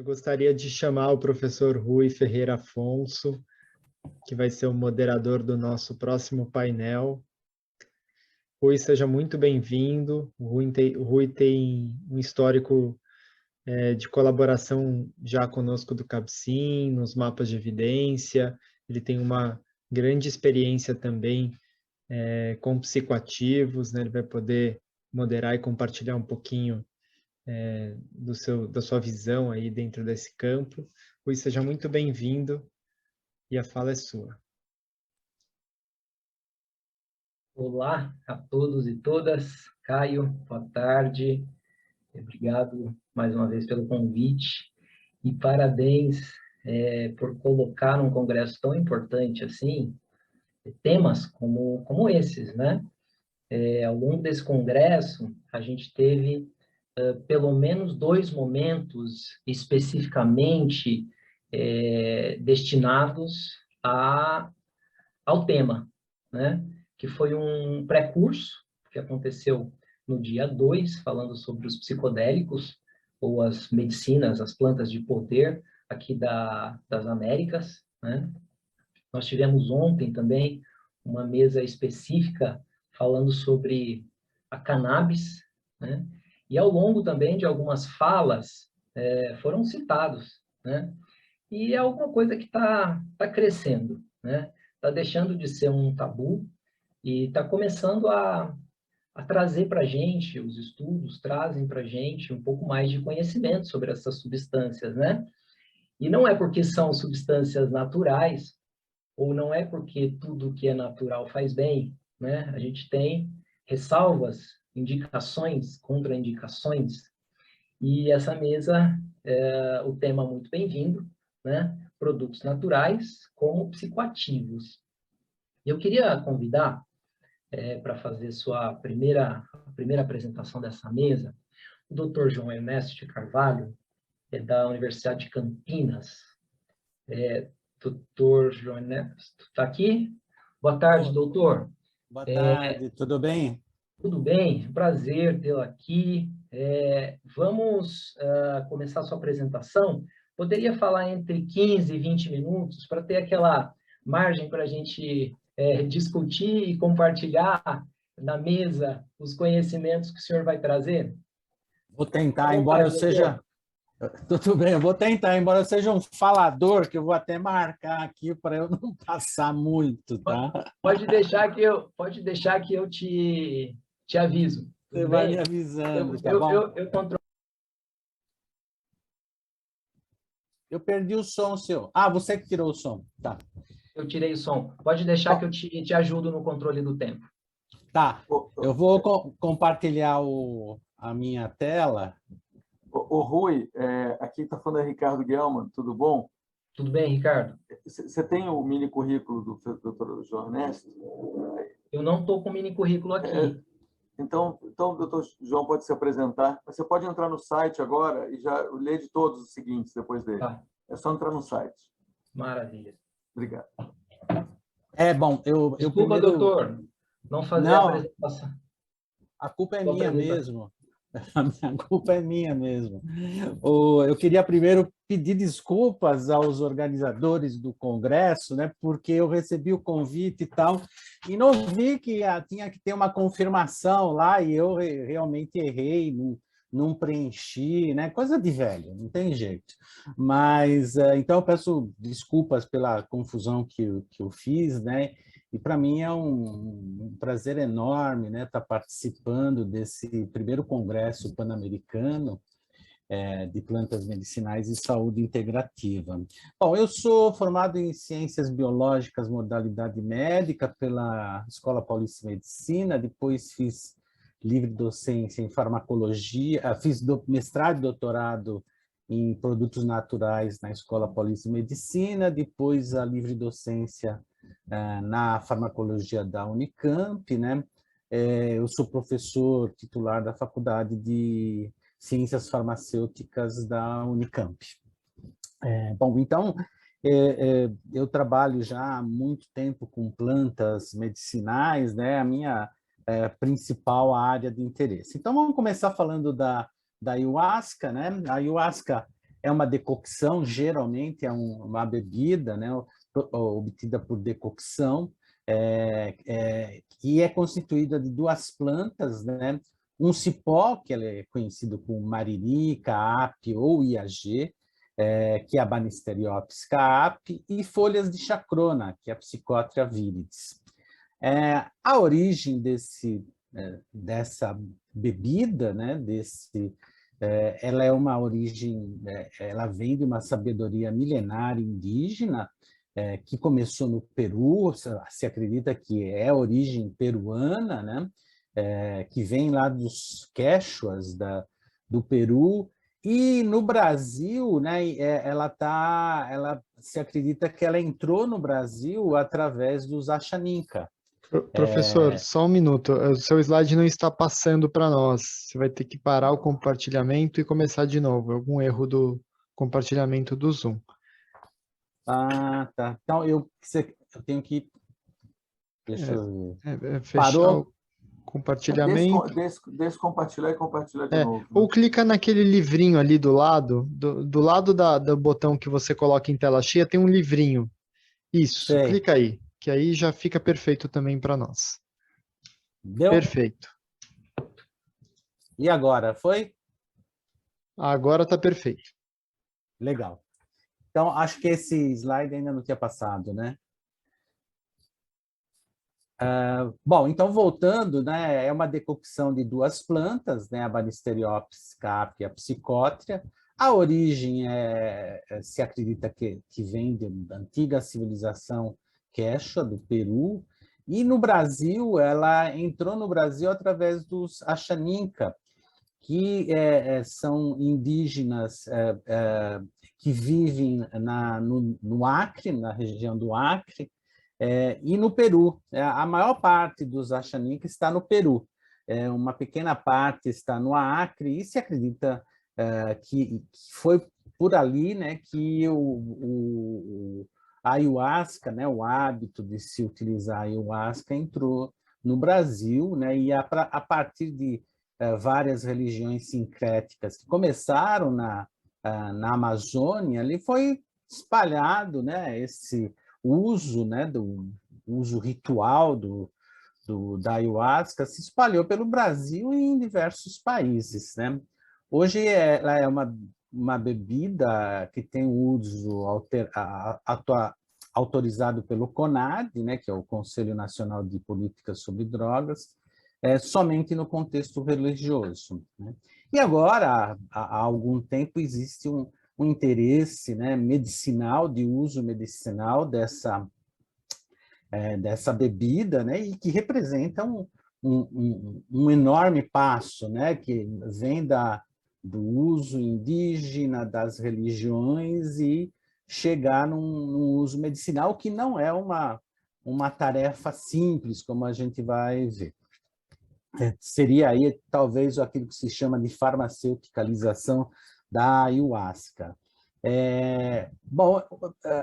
Eu gostaria de chamar o professor Rui Ferreira Afonso, que vai ser o moderador do nosso próximo painel. Rui, seja muito bem-vindo. O Rui tem um histórico de colaboração já conosco do CAPCIM, nos mapas de evidência. Ele tem uma grande experiência também com psicoativos, né? Ele vai poder moderar e compartilhar um pouquinho da sua visão aí dentro desse campo. Rui, seja muito bem-vindo e a fala é sua. Olá a todos e todas. Caio, boa tarde. Obrigado mais uma vez pelo convite e parabéns por colocar num congresso tão importante assim temas como esses, né? Ao longo desse congresso, a gente teve pelo menos 2 momentos especificamente destinados ao tema, né? Que foi um pré-curso que aconteceu no dia 2, falando sobre os psicodélicos, ou as medicinas, as plantas de poder aqui das Américas, né? Nós tivemos ontem também uma mesa específica falando sobre a cannabis, né? E ao longo também de algumas falas foram citados, né? E é alguma coisa que tá crescendo, né? Está deixando de ser um tabu e está começando a trazer para a gente, os estudos trazem para a gente um pouco mais de conhecimento sobre essas substâncias, né? E não é porque são substâncias naturais, ou não é porque tudo que é natural faz bem, né? A gente tem ressalvas, indicações, contraindicações, e essa mesa, o tema muito bem-vindo, né? Produtos naturais como psicoativos. Eu queria convidar, para fazer a primeira apresentação dessa mesa, o Dr. João Ernesto de Carvalho, da Universidade de Campinas. Dr. João Ernesto, está aqui? Boa tarde, doutor. Boa tarde, tudo bem? Tudo bem, prazer tê-lo aqui. Vamos começar a sua apresentação. Poderia falar entre 15 e 20 minutos para ter aquela margem para a gente discutir e compartilhar na mesa os conhecimentos que o senhor vai trazer? Vou tentar, embora eu seja... Tudo bem, eu vou tentar, embora eu seja um falador, que eu vou até marcar aqui para eu não passar muito, tá? Pode deixar que eu te aviso. Você vai me avisando, tá bom? Eu controlo. Eu perdi o som seu. Ah, você que tirou o som. Tá. Eu tirei o som. Pode deixar que eu te ajudo no controle do tempo. Tá. Eu vou compartilhar a minha tela. O Rui, aqui está falando Ricardo Guelman, tudo bom? Tudo bem, Ricardo? Você tem o mini currículo do Dr. João Ernesto? Eu não estou com o mini currículo aqui. Então, o doutor João pode se apresentar. Você pode entrar no site agora e já ler de todos os seguintes depois dele. Tá. É só entrar no site. Maravilha. Obrigado. Bom, eu Desculpa, primeiro... doutor, não fazer a apresentação. A culpa é minha mesmo. A minha culpa é minha mesmo. Eu queria primeiro pedir desculpas aos organizadores do congresso, né, porque eu recebi o convite e tal, e não vi que tinha que ter uma confirmação lá, e eu realmente errei, não preenchi, né, coisa de velho, não tem jeito. Mas, então, eu peço desculpas pela confusão que eu fiz, né, e para mim é um prazer enorme, né, estar participando desse primeiro congresso pan-americano de plantas medicinais e saúde integrativa. Bom, eu sou formado em Ciências Biológicas, modalidade médica, pela Escola Paulista de Medicina, depois fiz livre docência em farmacologia, fiz mestrado e doutorado em produtos naturais na Escola Paulista de Medicina, depois a livre docência na farmacologia da Unicamp, né? Eu sou professor titular da Faculdade de Ciências Farmacêuticas da Unicamp. Bom, então, eu trabalho já há muito tempo com plantas medicinais, né? A minha principal área de interesse. Então, vamos começar falando da ayahuasca, né? A ayahuasca é uma decocção, geralmente é uma bebida, né, obtida por decocção, que é constituída de duas plantas, né, um cipó, que é conhecido como mariri, caapi ou iagê, que é a Banisteriopsis caapi, e folhas de chacrona, que é a Psychotria viridis. A origem dessa bebida, né, ela é uma origem, ela vem de uma sabedoria milenária indígena, que começou no Peru, se acredita que é a origem peruana, né, que vem lá dos quechuas do Peru, e no Brasil, né, ela se acredita que ela entrou no Brasil através dos Achaninka. Professor, só um minuto. O seu slide não está passando para nós. Você vai ter que parar o compartilhamento e começar de novo. Algum erro do compartilhamento do Zoom. Ah, tá. Então, eu tenho que... Deixa eu ver. Fechar Parou? o compartilhamento. Descompartilhar e compartilhar de novo. Ou clica naquele livrinho ali do lado. Do lado do botão que você coloca em tela cheia, tem um livrinho. Isso, Sei. clica aí, que aí já fica perfeito também para nós. Deu? Perfeito. E agora, foi? Agora está perfeito. Legal. Então, acho que esse slide ainda não tinha passado, né? Bom, então, voltando, né, é uma decocção de duas plantas, né, a Banisteriopsis caapi e a Psychotria. A origem se acredita que vem da antiga civilização quechua, do Peru, e no Brasil, ela entrou no Brasil através dos Achaninka, que são indígenas que vivem no Acre, na região do Acre, e no Peru. A maior parte dos Achaninka está no Peru. Uma pequena parte está no Acre, e se acredita que foi por ali, né, que a ayahuasca, né, o hábito de se utilizar a ayahuasca entrou no Brasil, né, e a partir de várias religiões sincréticas que começaram na Amazônia, ali foi espalhado, né, esse uso, né, do uso ritual da ayahuasca se espalhou pelo Brasil e em diversos países, né? Hoje ela é uma bebida que tem uso autorizado pelo CONAD, né, que é o Conselho Nacional de Políticas sobre Drogas, somente no contexto religioso, né? E agora, há algum tempo, existe um interesse, né, medicinal, de uso medicinal dessa bebida, né, e que representa um enorme passo, né, que vem do uso indígena, das religiões, e chegar num uso medicinal, que não é uma tarefa simples, como a gente vai ver. Seria aí talvez aquilo que se chama de farmaceuticalização da ayahuasca. Bom,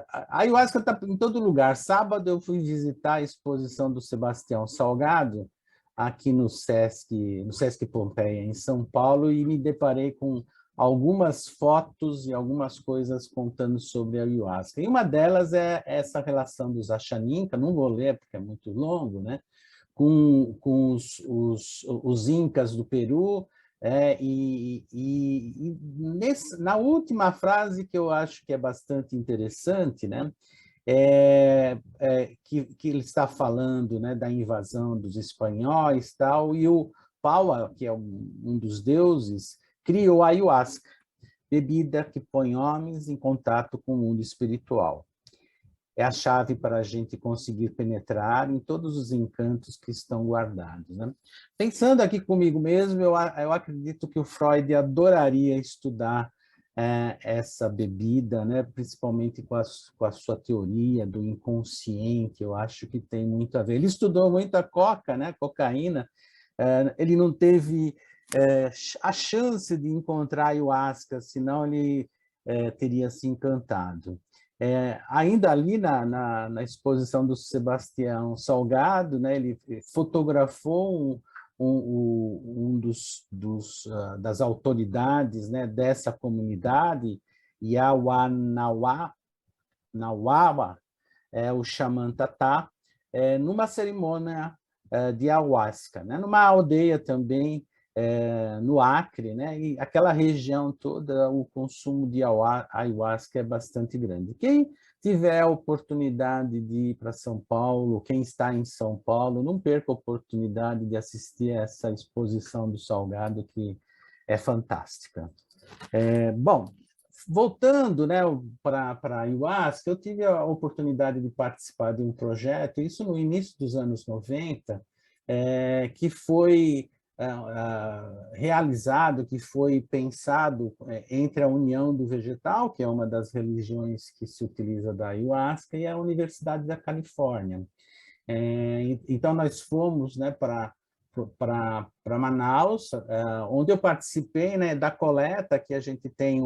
a ayahuasca está em todo lugar. Sábado eu fui visitar a exposição do Sebastião Salgado, aqui no Sesc Pompeia, em São Paulo, e me deparei com algumas fotos e algumas coisas contando sobre a ayahuasca. E uma delas é essa relação dos Achaninka, não vou ler porque é muito longo, né? Com os Incas do Peru, na última frase, que eu acho que é bastante interessante, né, que ele está falando, né, da invasão dos espanhóis, tal, e o Paua, que é um dos deuses, criou a ayahuasca, bebida que põe homens em contato com o mundo espiritual. É a chave para a gente conseguir penetrar em todos os encantos que estão guardados, né? Pensando aqui comigo mesmo, eu acredito que o Freud adoraria estudar essa bebida, né? Principalmente com a sua teoria do inconsciente. Eu acho que tem muito a ver. Ele estudou muito a cocaína. Ele não teve a chance de encontrar a ayahuasca, senão ele teria se encantado. Ainda ali na exposição do Sebastião Salgado, né, ele fotografou das autoridades, né, dessa comunidade, Yawanawá, o xamã Tatá, numa cerimônia de ayahuasca, né? Numa aldeia também no Acre, né? E aquela região toda, o consumo de ayahuasca é bastante grande. Quem tiver a oportunidade de ir para São Paulo, quem está em São Paulo, não perca a oportunidade de assistir essa exposição do Salgado, que é fantástica. Bom, voltando, né, para a ayahuasca, eu tive a oportunidade de participar de um projeto, isso no início dos anos 90, que foi realizado, que foi pensado entre a União do Vegetal, que é uma das religiões que se utiliza da ayahuasca, e a Universidade da Califórnia. Então, nós fomos, né, para Manaus, onde eu participei, né, da coleta, que a gente tem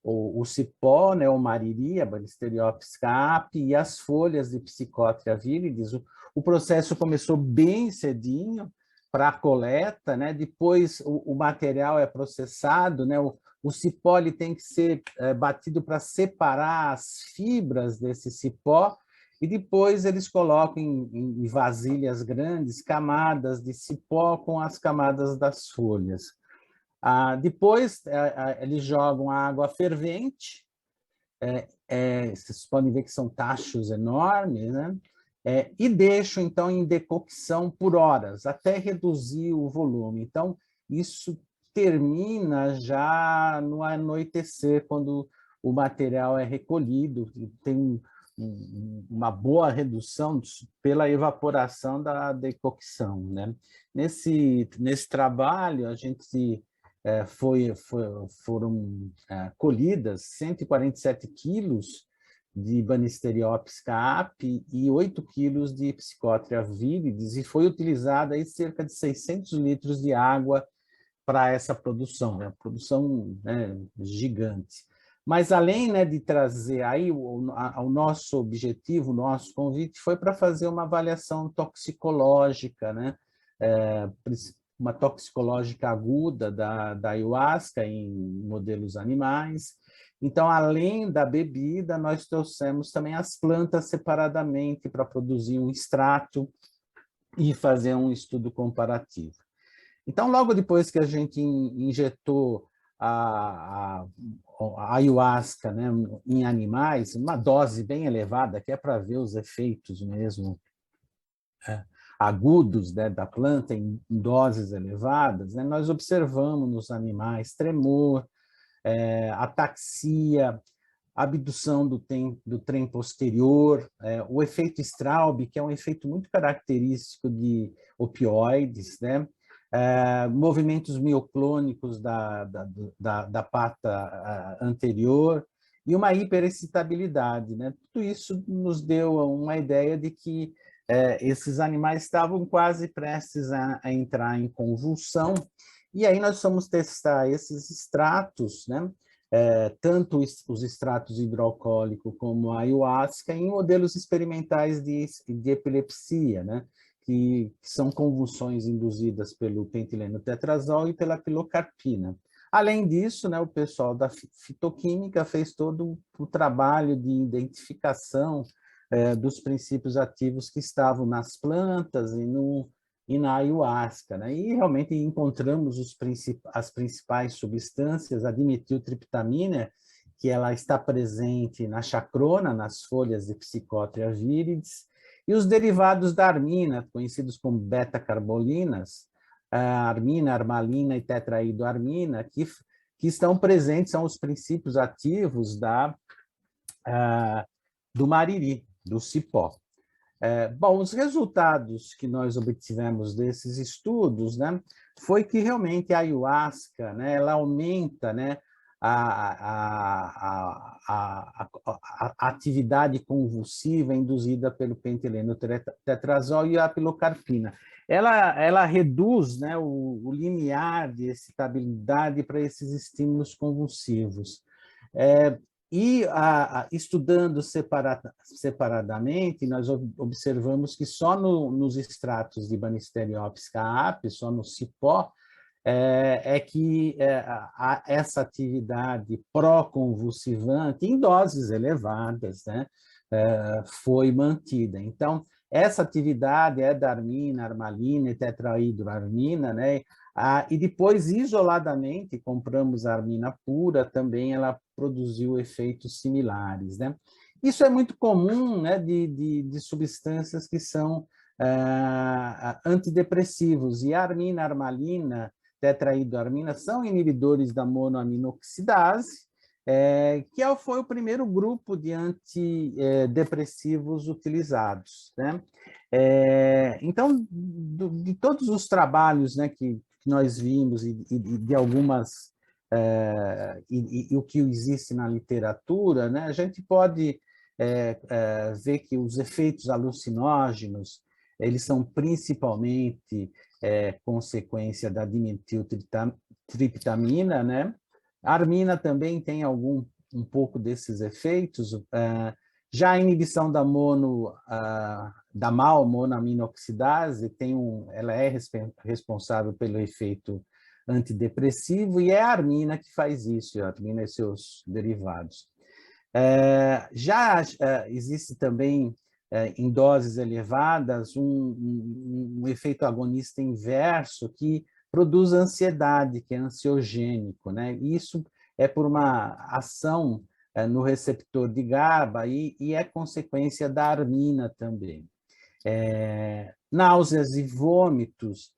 o cipó, né, o mariri, a Banisteriopsis caapi, e as folhas de Psychotria viridis. O processo começou bem cedinho para a coleta, né? Depois o material é processado, né? O cipó ele tem que ser batido para separar as fibras desse cipó, e depois eles colocam em vasilhas grandes camadas de cipó com as camadas das folhas. Depois eles jogam a água fervente, vocês podem ver que são tachos enormes, né? E deixam, então, em decocção por horas, até reduzir o volume. Então, isso termina já no anoitecer, quando o material é recolhido, tem uma boa redução pela evaporação da decocção, né? Nesse trabalho, a gente foram colhidas 147 quilos de Banisteriopsis caapi e 8 quilos de Psychotria viridis, e foi utilizada aí cerca de 600 litros de água para essa produção, né? Produção, né, gigante. Mas além, né, de trazer aí o nosso objetivo, o nosso convite foi para fazer uma avaliação toxicológica, né? Uma toxicológica aguda da ayahuasca em modelos animais. Então, além da bebida, nós trouxemos também as plantas separadamente para produzir um extrato e fazer um estudo comparativo. Então, logo depois que a gente injetou a ayahuasca, né, em animais, uma dose bem elevada, que é para ver os efeitos mesmo agudos, né, da planta em doses elevadas, né, nós observamos nos animais tremor, ataxia, abdução do trem posterior, o efeito Straub, que é um efeito muito característico de opioides, né? Movimentos mioclônicos da pata anterior e uma hiperexcitabilidade, né? Tudo isso nos deu uma ideia de que esses animais estavam quase prestes a entrar em convulsão, e aí nós fomos testar esses extratos, né? Tanto os extratos hidroalcoólico como a ayahuasca em modelos experimentais de epilepsia, né? Que são convulsões induzidas pelo pentileno tetrazol e pela pilocarpina. Além disso, né, o pessoal da fitoquímica fez todo o trabalho de identificação dos princípios ativos que estavam nas plantas e na ayahuasca, né? E realmente encontramos as principais substâncias, a dimetiltriptamina, que ela está presente na chacrona, nas folhas de Psychotria viridis, e os derivados da armina, conhecidos como beta-carbolinas, a armina, armalina e tetraídoarmina, que estão presentes, são os princípios ativos do mariri, do cipó. Bom, os resultados que nós obtivemos desses estudos, né, foi que realmente a ayahuasca, né, ela aumenta, né, a atividade convulsiva induzida pelo pentileno tetrazol e a pilocarpina. Ela reduz, né, o limiar de excitabilidade para esses estímulos convulsivos. E estudando separadamente, nós observamos que só nos extratos de Banisteriopsis caapi, só no cipó, é que essa atividade pró-convulsivante, em doses elevadas, né, foi mantida. Então, essa atividade é da armina, armalina e tetrahidroarmina, né? E depois, isoladamente, compramos a armina pura, também ela produziu efeitos similares, né? Isso é muito comum, né, de substâncias que são antidepressivos, e a armina, armalina, tetrahidroarmina são inibidores da monoaminoxidase, que foi o primeiro grupo de antidepressivos utilizados, né? Então, de todos os trabalhos, né, que nós vimos e de algumas e o que existe na literatura, né, a gente pode ver que os efeitos alucinógenos eles são principalmente consequência da dimetiltriptamina, né? A armina também tem um pouco desses efeitos. Já a inibição da monoaminoxidase ela é responsável pelo efeito antidepressivo, e é a armina que faz isso, a armina e seus derivados. Já existe também, em doses elevadas, um efeito agonista inverso que produz ansiedade, que é ansiogênico, né? Isso é por uma ação no receptor de GABA e é consequência da armina também. Náuseas e vômitos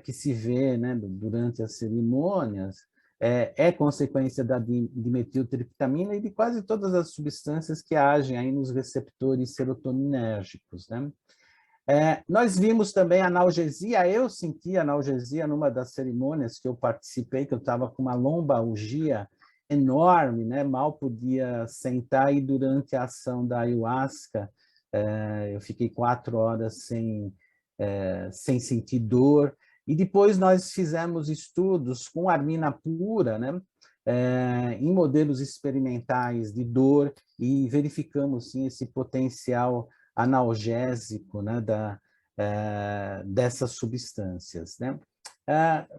que se vê, né, durante as cerimônias é consequência da dimetiltriptamina e de quase todas as substâncias que agem aí nos receptores serotoninérgicos, né? Nós vimos também analgesia. Eu senti analgesia numa das cerimônias que eu participei, que eu estava com uma lombalgia enorme, né? Mal podia sentar, e durante a ação da ayahuasca eu fiquei 4 horas sem sentir dor. E depois nós fizemos estudos com armina pura, né? Em modelos experimentais de dor, e verificamos sim esse potencial analgésico, né, dessas substâncias, né?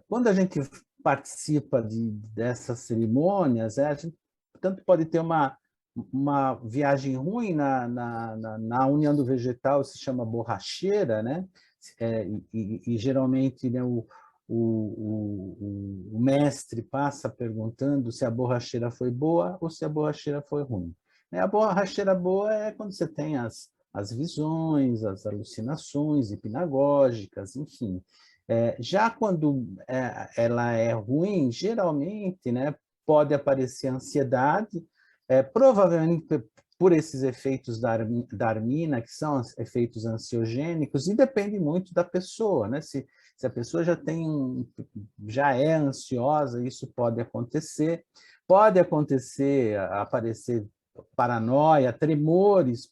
Quando a gente participa dessas cerimônias, a gente tanto pode ter uma viagem ruim na união do vegetal, se chama borracheira, né? E geralmente, né, o mestre passa perguntando se a borracheira foi boa ou se a borracheira foi ruim. A borracheira boa é quando você tem as visões, as alucinações hipnagógicas, enfim. Já quando ela é ruim, geralmente, né, pode aparecer ansiedade, provavelmente por esses efeitos da armina, que são efeitos ansiogênicos, e depende muito da pessoa, né? Se a pessoa já é ansiosa, isso pode acontecer. Pode aparecer paranoia, tremores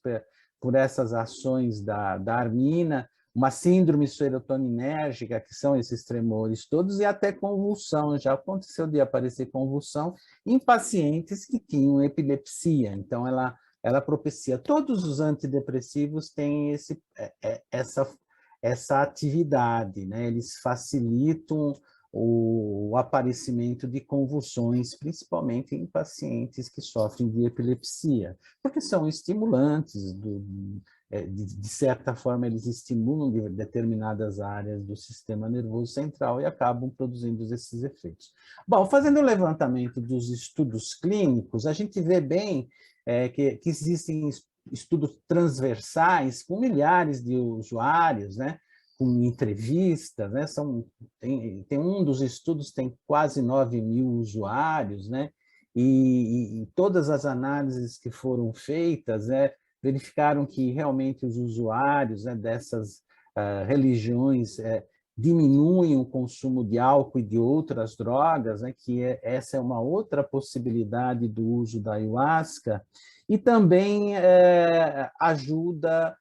por essas ações da armina, uma síndrome serotoninérgica, que são esses tremores todos, e até convulsão. Já aconteceu de aparecer convulsão em pacientes que tinham epilepsia. Então, ela propicia. Todos os antidepressivos têm essa atividade, né? Eles facilitam o aparecimento de convulsões, principalmente em pacientes que sofrem de epilepsia, porque são estimulantes, de certa forma, eles estimulam determinadas áreas do sistema nervoso central e acabam produzindo esses efeitos. Bom, fazendo o levantamento dos estudos clínicos, a gente vê bem que existem estudos transversais com milhares de usuários, né? Com entrevistas, né? Tem um dos estudos tem quase 9.000 usuários, né? E todas as análises que foram feitas, verificaram que realmente os usuários, né, dessas religiões diminuem o consumo de álcool e de outras drogas, né, que essa é uma outra possibilidade do uso da ayahuasca, e também ajuda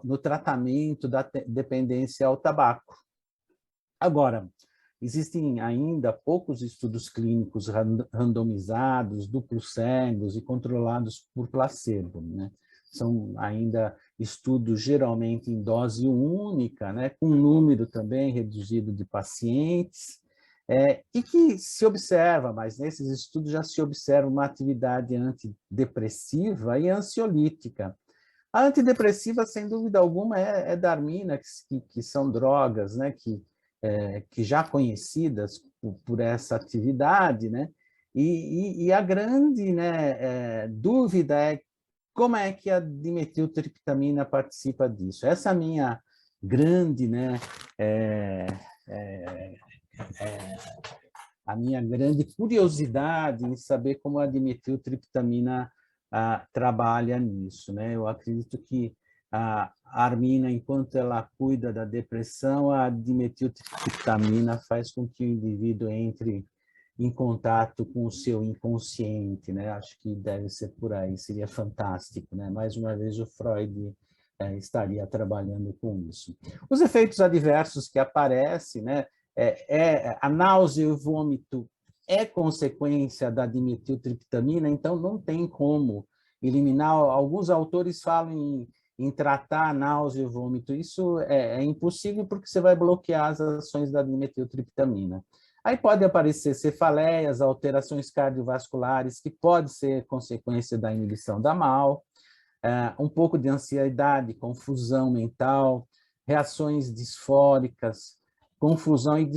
no tratamento da dependência ao tabaco. Agora, existem ainda poucos estudos clínicos randomizados, duplos cegos e controlados por placebo, né? São ainda estudos geralmente em dose única, né, com um número também reduzido de pacientes, e que se observa, mas nesses estudos já se observa uma atividade antidepressiva e ansiolítica. A antidepressiva, sem dúvida alguma, é Darmina, que são drogas, né, que já conhecidas por essa atividade, né, e a grande, né, dúvida é como é que a dimetiltriptamina participa disso. Essa minha grande, né, a minha grande curiosidade em saber como a dimetiltriptamina trabalha nisso, né? Eu acredito que a Armina, enquanto ela cuida da depressão, a dimetiltriptamina faz com que o indivíduo entre em contato com o seu inconsciente, né? Acho que deve ser por aí, seria fantástico, né? Mais uma vez o Freud estaria trabalhando com isso. Os efeitos adversos que aparecem, né? A náusea e o vômito é consequência da dimetiltriptamina, então não tem como eliminar. Alguns autores falam em tratar a náusea e o vômito. Isso é impossível porque você vai bloquear as ações da dimetiltriptamina. Aí pode aparecer cefaleias, alterações cardiovasculares, que pode ser consequência da inibição da MAO, um pouco de ansiedade, confusão mental, reações disfóricas, confusão e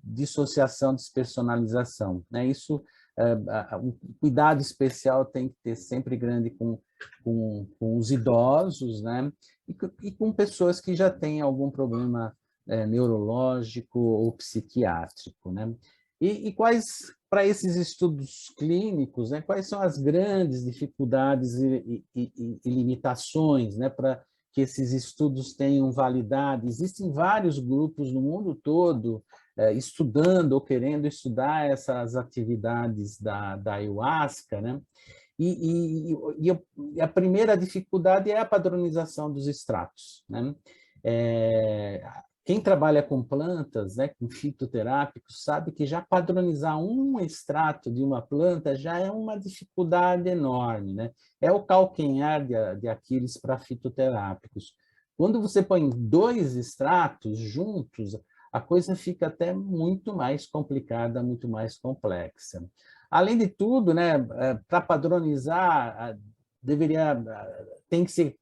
dissociação, despersonalização. Né? Isso, um cuidado especial tem que ter sempre grande com os idosos, né? E com pessoas que já têm algum problema neurológico ou psiquiátrico, né? E quais, para esses estudos clínicos, né, quais são as grandes dificuldades e limitações, né, para que esses estudos tenham validade? Existem vários grupos no mundo todo estudando ou querendo estudar essas atividades da ayahuasca, né? E a primeira dificuldade é a padronização dos extratos, né? Quem trabalha com plantas, né, com fitoterápicos, sabe que já padronizar um extrato de uma planta já é uma dificuldade enorme, né? É o calcanhar de Aquiles para fitoterápicos. Quando você põe 2 extratos juntos, a coisa fica até muito mais complicada, muito mais complexa. Além de tudo, né, para padronizar, tem que se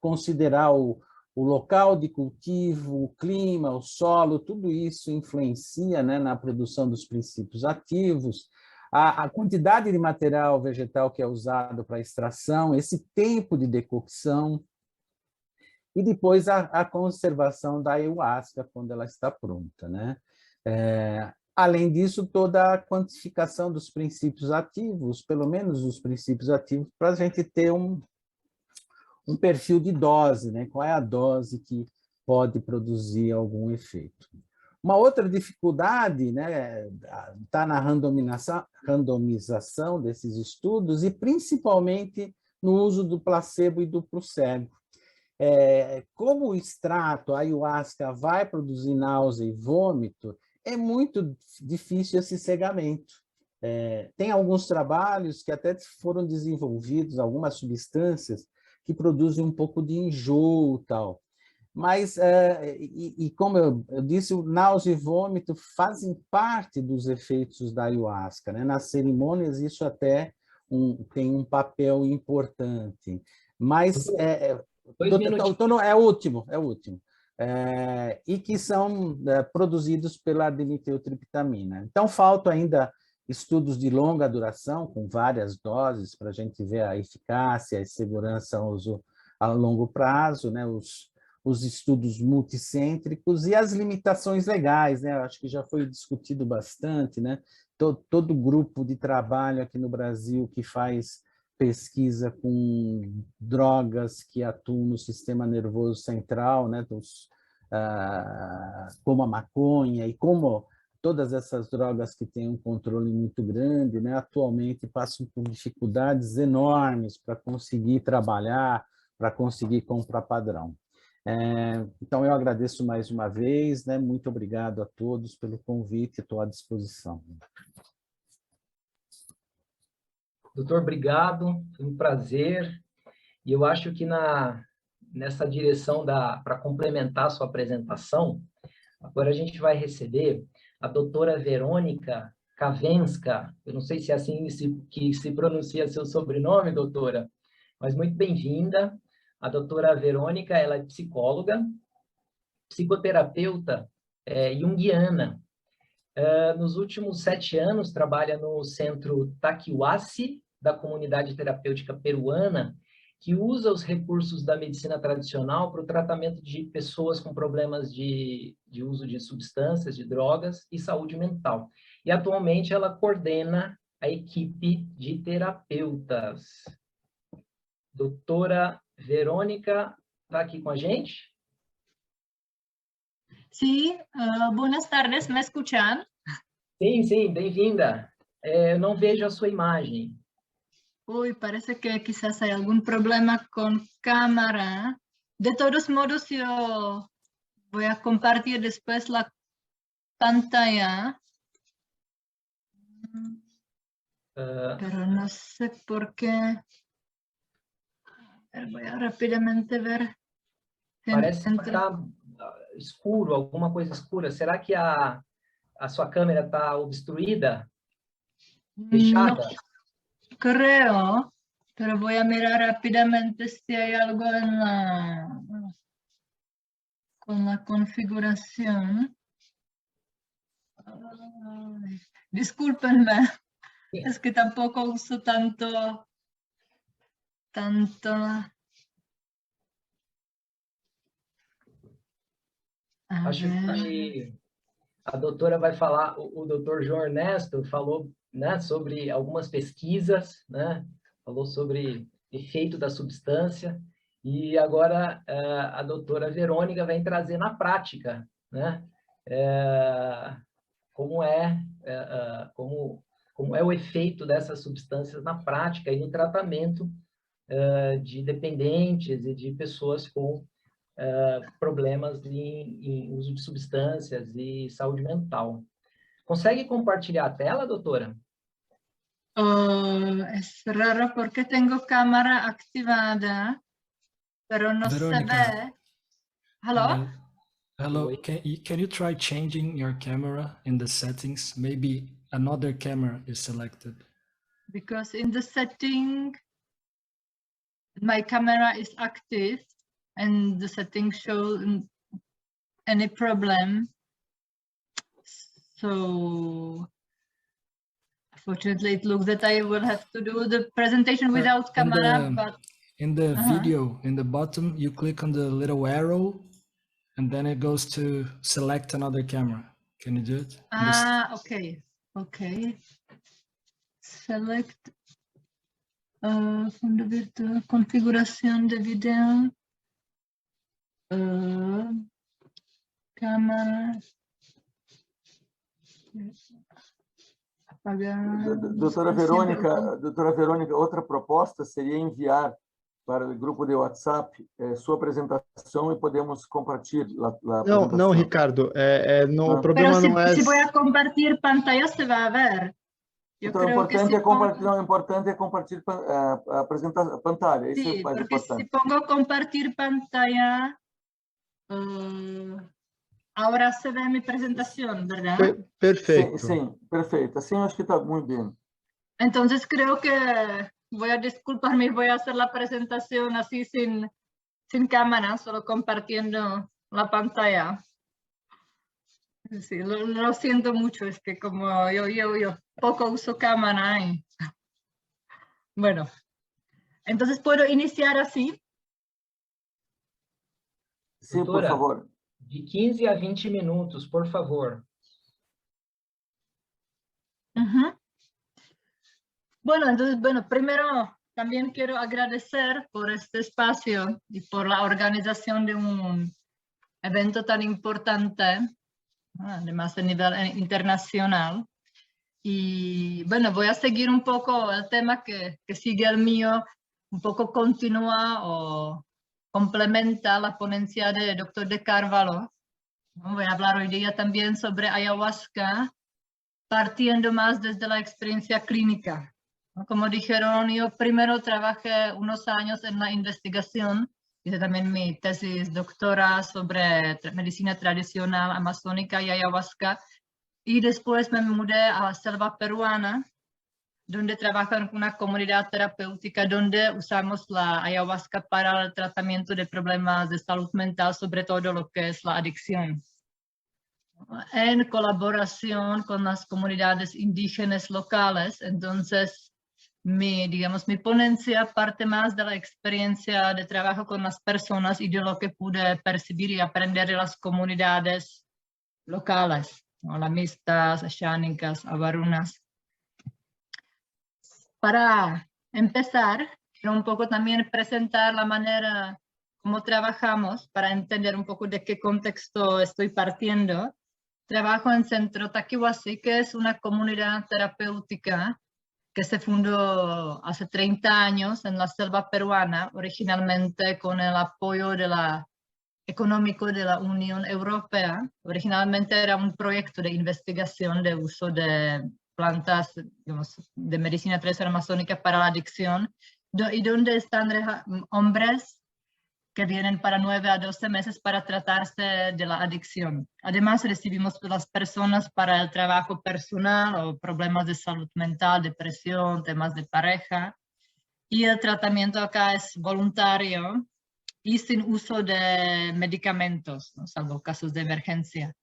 considerar o local de cultivo, o clima, o solo, tudo isso influencia, né, na produção dos princípios ativos, a quantidade de material vegetal que é usado para extração, esse tempo de decocção, e depois a conservação da ayahuasca quando ela está pronta, né? Além disso, toda a quantificação dos princípios ativos, pelo menos os princípios ativos, para a gente ter um perfil de dose, né? Qual é a dose que pode produzir algum efeito. Uma outra dificuldade, né, está na randomização desses estudos e principalmente no uso do placebo e duplo cego. Como o extrato, a ayahuasca vai produzir náusea e vômito, é muito difícil esse cegamento. Tem alguns trabalhos que até foram desenvolvidos, algumas substâncias que produzem um pouco de enjoo e tal. Mas, como eu disse, o náusea e vômito fazem parte dos efeitos da ayahuasca, né? Nas cerimônias, isso até tem um papel importante. Mas, é o último. E que são produzidos pela dimetiltriptamina. Então, faltam ainda estudos de longa duração, com várias doses, para a gente ver a eficácia e segurança ao uso a longo prazo, né? Os estudos multicêntricos e as limitações legais, né? Acho que já foi discutido bastante, né? Todo grupo de trabalho aqui no Brasil que faz pesquisa com drogas que atuam no sistema nervoso central, né? Como a maconha e como todas essas drogas que têm um controle muito grande, né? Atualmente passam por dificuldades enormes para conseguir trabalhar, para conseguir comprar padrão. Então, eu agradeço mais uma vez, né? Muito obrigado a todos pelo convite, estou à disposição. Doutor, obrigado, foi um prazer. E eu acho que nessa direção para complementar a sua apresentação, agora a gente vai receber a doutora Verônica Kavenska. Eu não sei se é assim que se pronuncia seu sobrenome, doutora, mas muito bem-vinda. A doutora Verônica, ela é psicóloga, psicoterapeuta junguiana. Nos últimos 7 anos, trabalha no Centro Taquiwasi, da Comunidade Terapêutica Peruana, que usa os recursos da medicina tradicional para o tratamento de pessoas com problemas de uso de substâncias, de drogas e saúde mental. E, atualmente, ela coordena a equipe de terapeutas. Doutora Verônica está aqui com a gente? Sí, buenas tardes, ¿me escuchan? Sim, bem-vinda. Eu não vejo a sua imagem. Uy, parece que quizás hay algún problema con cámara. De todos modos, yo voy a compartir después la pantalla. Pero no sé por qué. A ver, voy a rápidamente ver. Parece que está escuro, alguma coisa escura. Será que a sua câmera está obstruída? Fechada? No creo, pero voy a mirar rápidamente si hay algo con la configuración. Discúlpenme, Sí. es que tampoco uso tanto. Acho que a doutora vai falar, o doutor João Ernesto falou, né, sobre algumas pesquisas, né, falou sobre efeito da substância, e agora a doutora Verônica vem trazer na prática, né, como é o efeito dessas substâncias na prática e no tratamento de dependentes e de pessoas com problemas em uso de substâncias e saúde mental. Consegue compartilhar a tela, doutora? Es raro porque tengo cámara activada, pero no Veronica, se ve. Hello? Hello, Oi. can you try changing your camera in the settings? Maybe another camera is selected. Because in the setting, my camera is active and the settings show any problem. So fortunately, it looks that I will have to do the presentation without camera, but in the video, in the bottom, you click on the little arrow and then it goes to select another camera. Can you do it? Okay. Select fondo virtual, configuración de video, cámara, apagar. Doutora Verônica, outra proposta seria enviar para o grupo de WhatsApp sua apresentação e podemos compartilhar a apresentação. Não, Ricardo, o problema Pero não é... Si voy a compartir pantalla, se va a ver. Então, o importante é compartilhar a apresentação, a pantalla. Isso é mais porque importante. si pongo compartir pantalla, ahora se ve mi presentación, ¿verdad? Perfeito. Sim, perfeito. Assim, eu acho que está muito bem. Entonces creo que voy a disculparme y voy a hacer la presentación así sin cámara, solo compartiendo la pantalla. Sí, lo siento mucho, es que como yo poco uso cámara. Bueno, entonces puedo iniciar así. Sim, por favor. De 15 a 20 minutos, por favor. Bueno, entonces, primero también quiero agradecer por este espacio y por la organización de un evento tan importante, además a nivel internacional. Y bueno, voy a seguir un poco el tema que sigue el mío, un poco continúa o complementa la ponencia de Dr. de Carvalho. Voy a hablar hoy día también sobre ayahuasca, partiendo más desde la experiencia clínica. Como dijeron, yo primero trabajé unos años en la investigación hice también mi tesis doctora sobre medicina tradicional amazónica y ayahuasca. Y después me mudé a la selva peruana, donde trabajo en una comunidad terapéutica donde usamos la ayahuasca para el tratamiento de problemas de salud mental, sobre todo lo que es la adicción. En colaboración con las comunidades indígenas locales, entonces mi ponencia parte más de la experiencia de trabajo con las personas y de lo que pude percibir y aprender de las comunidades locales, ¿no? Lamistas, Ashánicas, Avarunas. Para empezar, quiero un poco también presentar la manera como trabajamos para entender un poco de qué contexto estoy partiendo. Trabajo en Centro Taquihuasi, que es una comunidad terapéutica que se fundó hace 30 años en la selva peruana, originalmente con el apoyo económico de la Unión Europea. Originalmente era un proyecto de investigación de uso de plantas, digamos, de medicina tradicional amazónica para la adicción, y donde están hombres que vienen para 9 a 12 meses para tratarse de la adicción. Además, recibimos a las personas para el trabajo personal o problemas de salud mental, depresión, temas de pareja. Y el tratamiento acá es voluntario y sin uso de medicamentos, ¿no? Salvo casos de emergencia.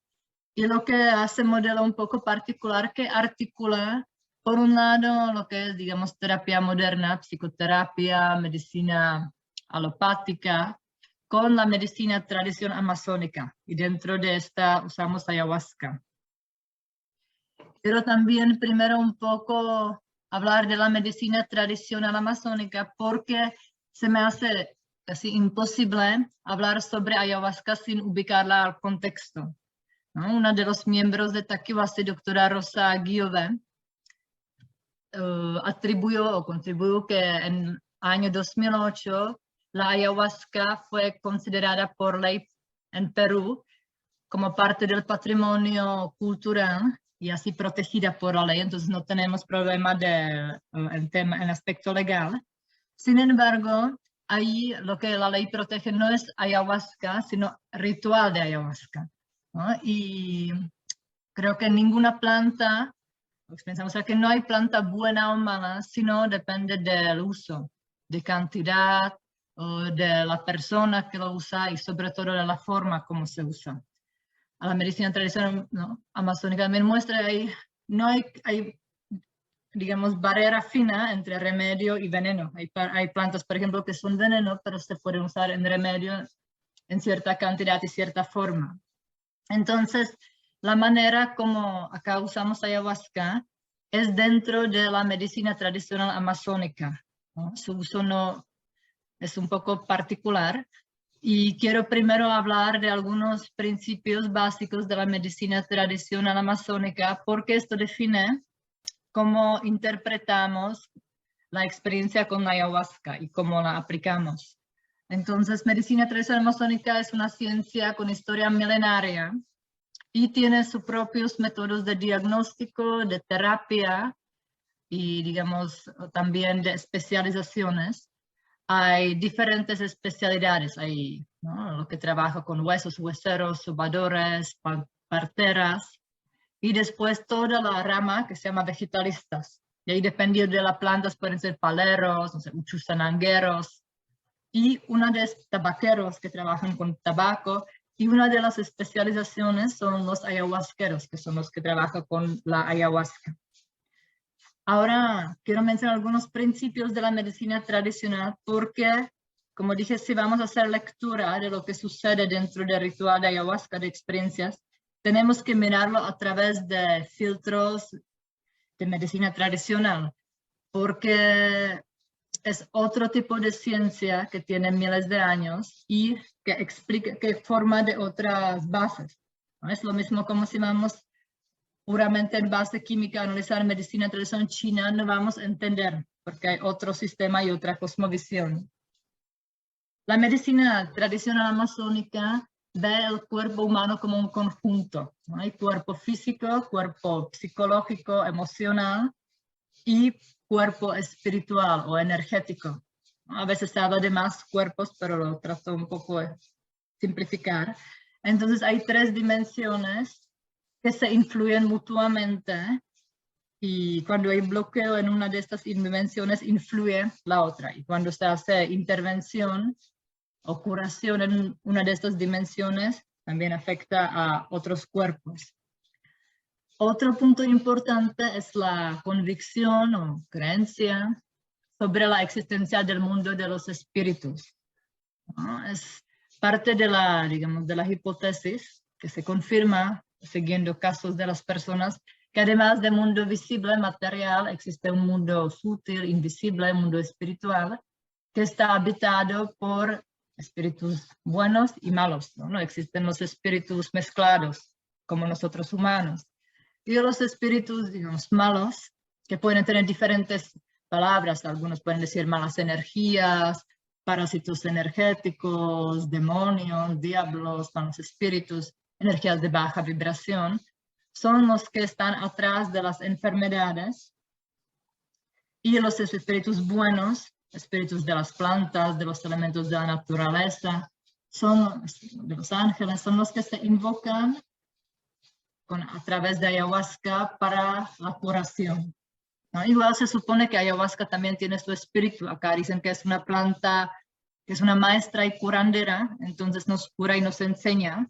Y lo que hace modelo un poco particular que articula, por un lado, lo que es, digamos, terapia moderna, psicoterapia, medicina alopática, con la medicina tradicional amazónica. Y dentro de esta usamos ayahuasca. Pero también primero un poco hablar de la medicina tradicional amazónica porque se me hace casi imposible hablar sobre ayahuasca sin ubicarla al contexto, ¿no? Una de los miembros de Taquihuasi, doctora Rosa Guiové, contribuyó que en el año 2008 la ayahuasca fue considerada por ley en Perú como parte del patrimonio cultural y así protegida por la ley, entonces no tenemos problema en aspecto legal. Sin embargo, ahí lo que la ley protege no es ayahuasca, sino ritual de ayahuasca, ¿no? Y creo que ninguna planta, pensamos que no hay planta buena o mala, sino depende del uso, de cantidad, o de la persona que lo usa y sobre todo de la forma como se usa. A la medicina tradicional, ¿no?, amazónica también muestra ahí, no hay, digamos, barrera fina entre remedio y veneno. Hay plantas, por ejemplo, que son veneno, pero se pueden usar en remedio en cierta cantidad y cierta forma. Entonces, la manera como acá usamos ayahuasca es dentro de la medicina tradicional amazónica, ¿no? Su uso no es un poco particular. Y quiero primero hablar de algunos principios básicos de la medicina tradicional amazónica, porque esto define cómo interpretamos la experiencia con la ayahuasca y cómo la aplicamos. Entonces, medicina tradicional amazónica es una ciencia con historia milenaria y tiene sus propios métodos de diagnóstico, de terapia y, digamos, también de especializaciones. Hay diferentes especialidades, hay, ¿no?, lo que trabaja con huesos, hueseros, subadores, parteras, y después toda la rama que se llama vegetalistas. Y ahí dependiendo de las plantas pueden ser paleros, no sé, chusanangueros, y una de tabaqueros que trabajan con tabaco, y una de las especializaciones son los ayahuasqueros, que son los que trabajan con la ayahuasca. Ahora quiero mencionar algunos principios de la medicina tradicional porque, como dije, si vamos a hacer lectura de lo que sucede dentro del ritual de ayahuasca, de experiencias, tenemos que mirarlo a través de filtros de medicina tradicional, porque es otro tipo de ciencia que tiene miles de años y que explica, que forma de otras bases. ¿No? Es lo mismo como si vamos puramente en base química a analizar medicina tradicional china, no vamos a entender, porque hay otro sistema y otra cosmovisión. La medicina tradicional amazónica ve el cuerpo humano como un conjunto, ¿no? Hay cuerpo físico, cuerpo psicológico, emocional y cuerpo espiritual o energético. A veces se habla de más cuerpos, pero lo trato un poco de simplificar. Entonces hay 3 dimensiones que se influyen mutuamente y cuando hay bloqueo en una de estas dimensiones influye la otra. Y cuando se hace intervención o curación en una de estas dimensiones, también afecta a otros cuerpos. Otro punto importante es la convicción o creencia sobre la existencia del mundo de los espíritus, ¿no? Es parte de la, digamos, de la hipótesis que se confirma siguiendo casos de las personas que además del mundo visible, material, existe un mundo sutil, invisible, un mundo espiritual, que está habitado por espíritus buenos y malos, ¿no? No existen los espíritus mezclados como nosotros humanos. Y los espíritus, digamos, malos, que pueden tener diferentes palabras, algunos pueden decir malas energías, parásitos energéticos, demonios, diablos, malos espíritus, energías de baja vibración, son los que están atrás de las enfermedades. Y los espíritus buenos, espíritus de las plantas, de los elementos de la naturaleza, son de los ángeles, son los que se invocan a través de ayahuasca para la curación, ¿no? Igual se supone que ayahuasca también tiene su espíritu. Acá dicen que es una planta, que es una maestra y curandera, entonces nos cura y nos enseña.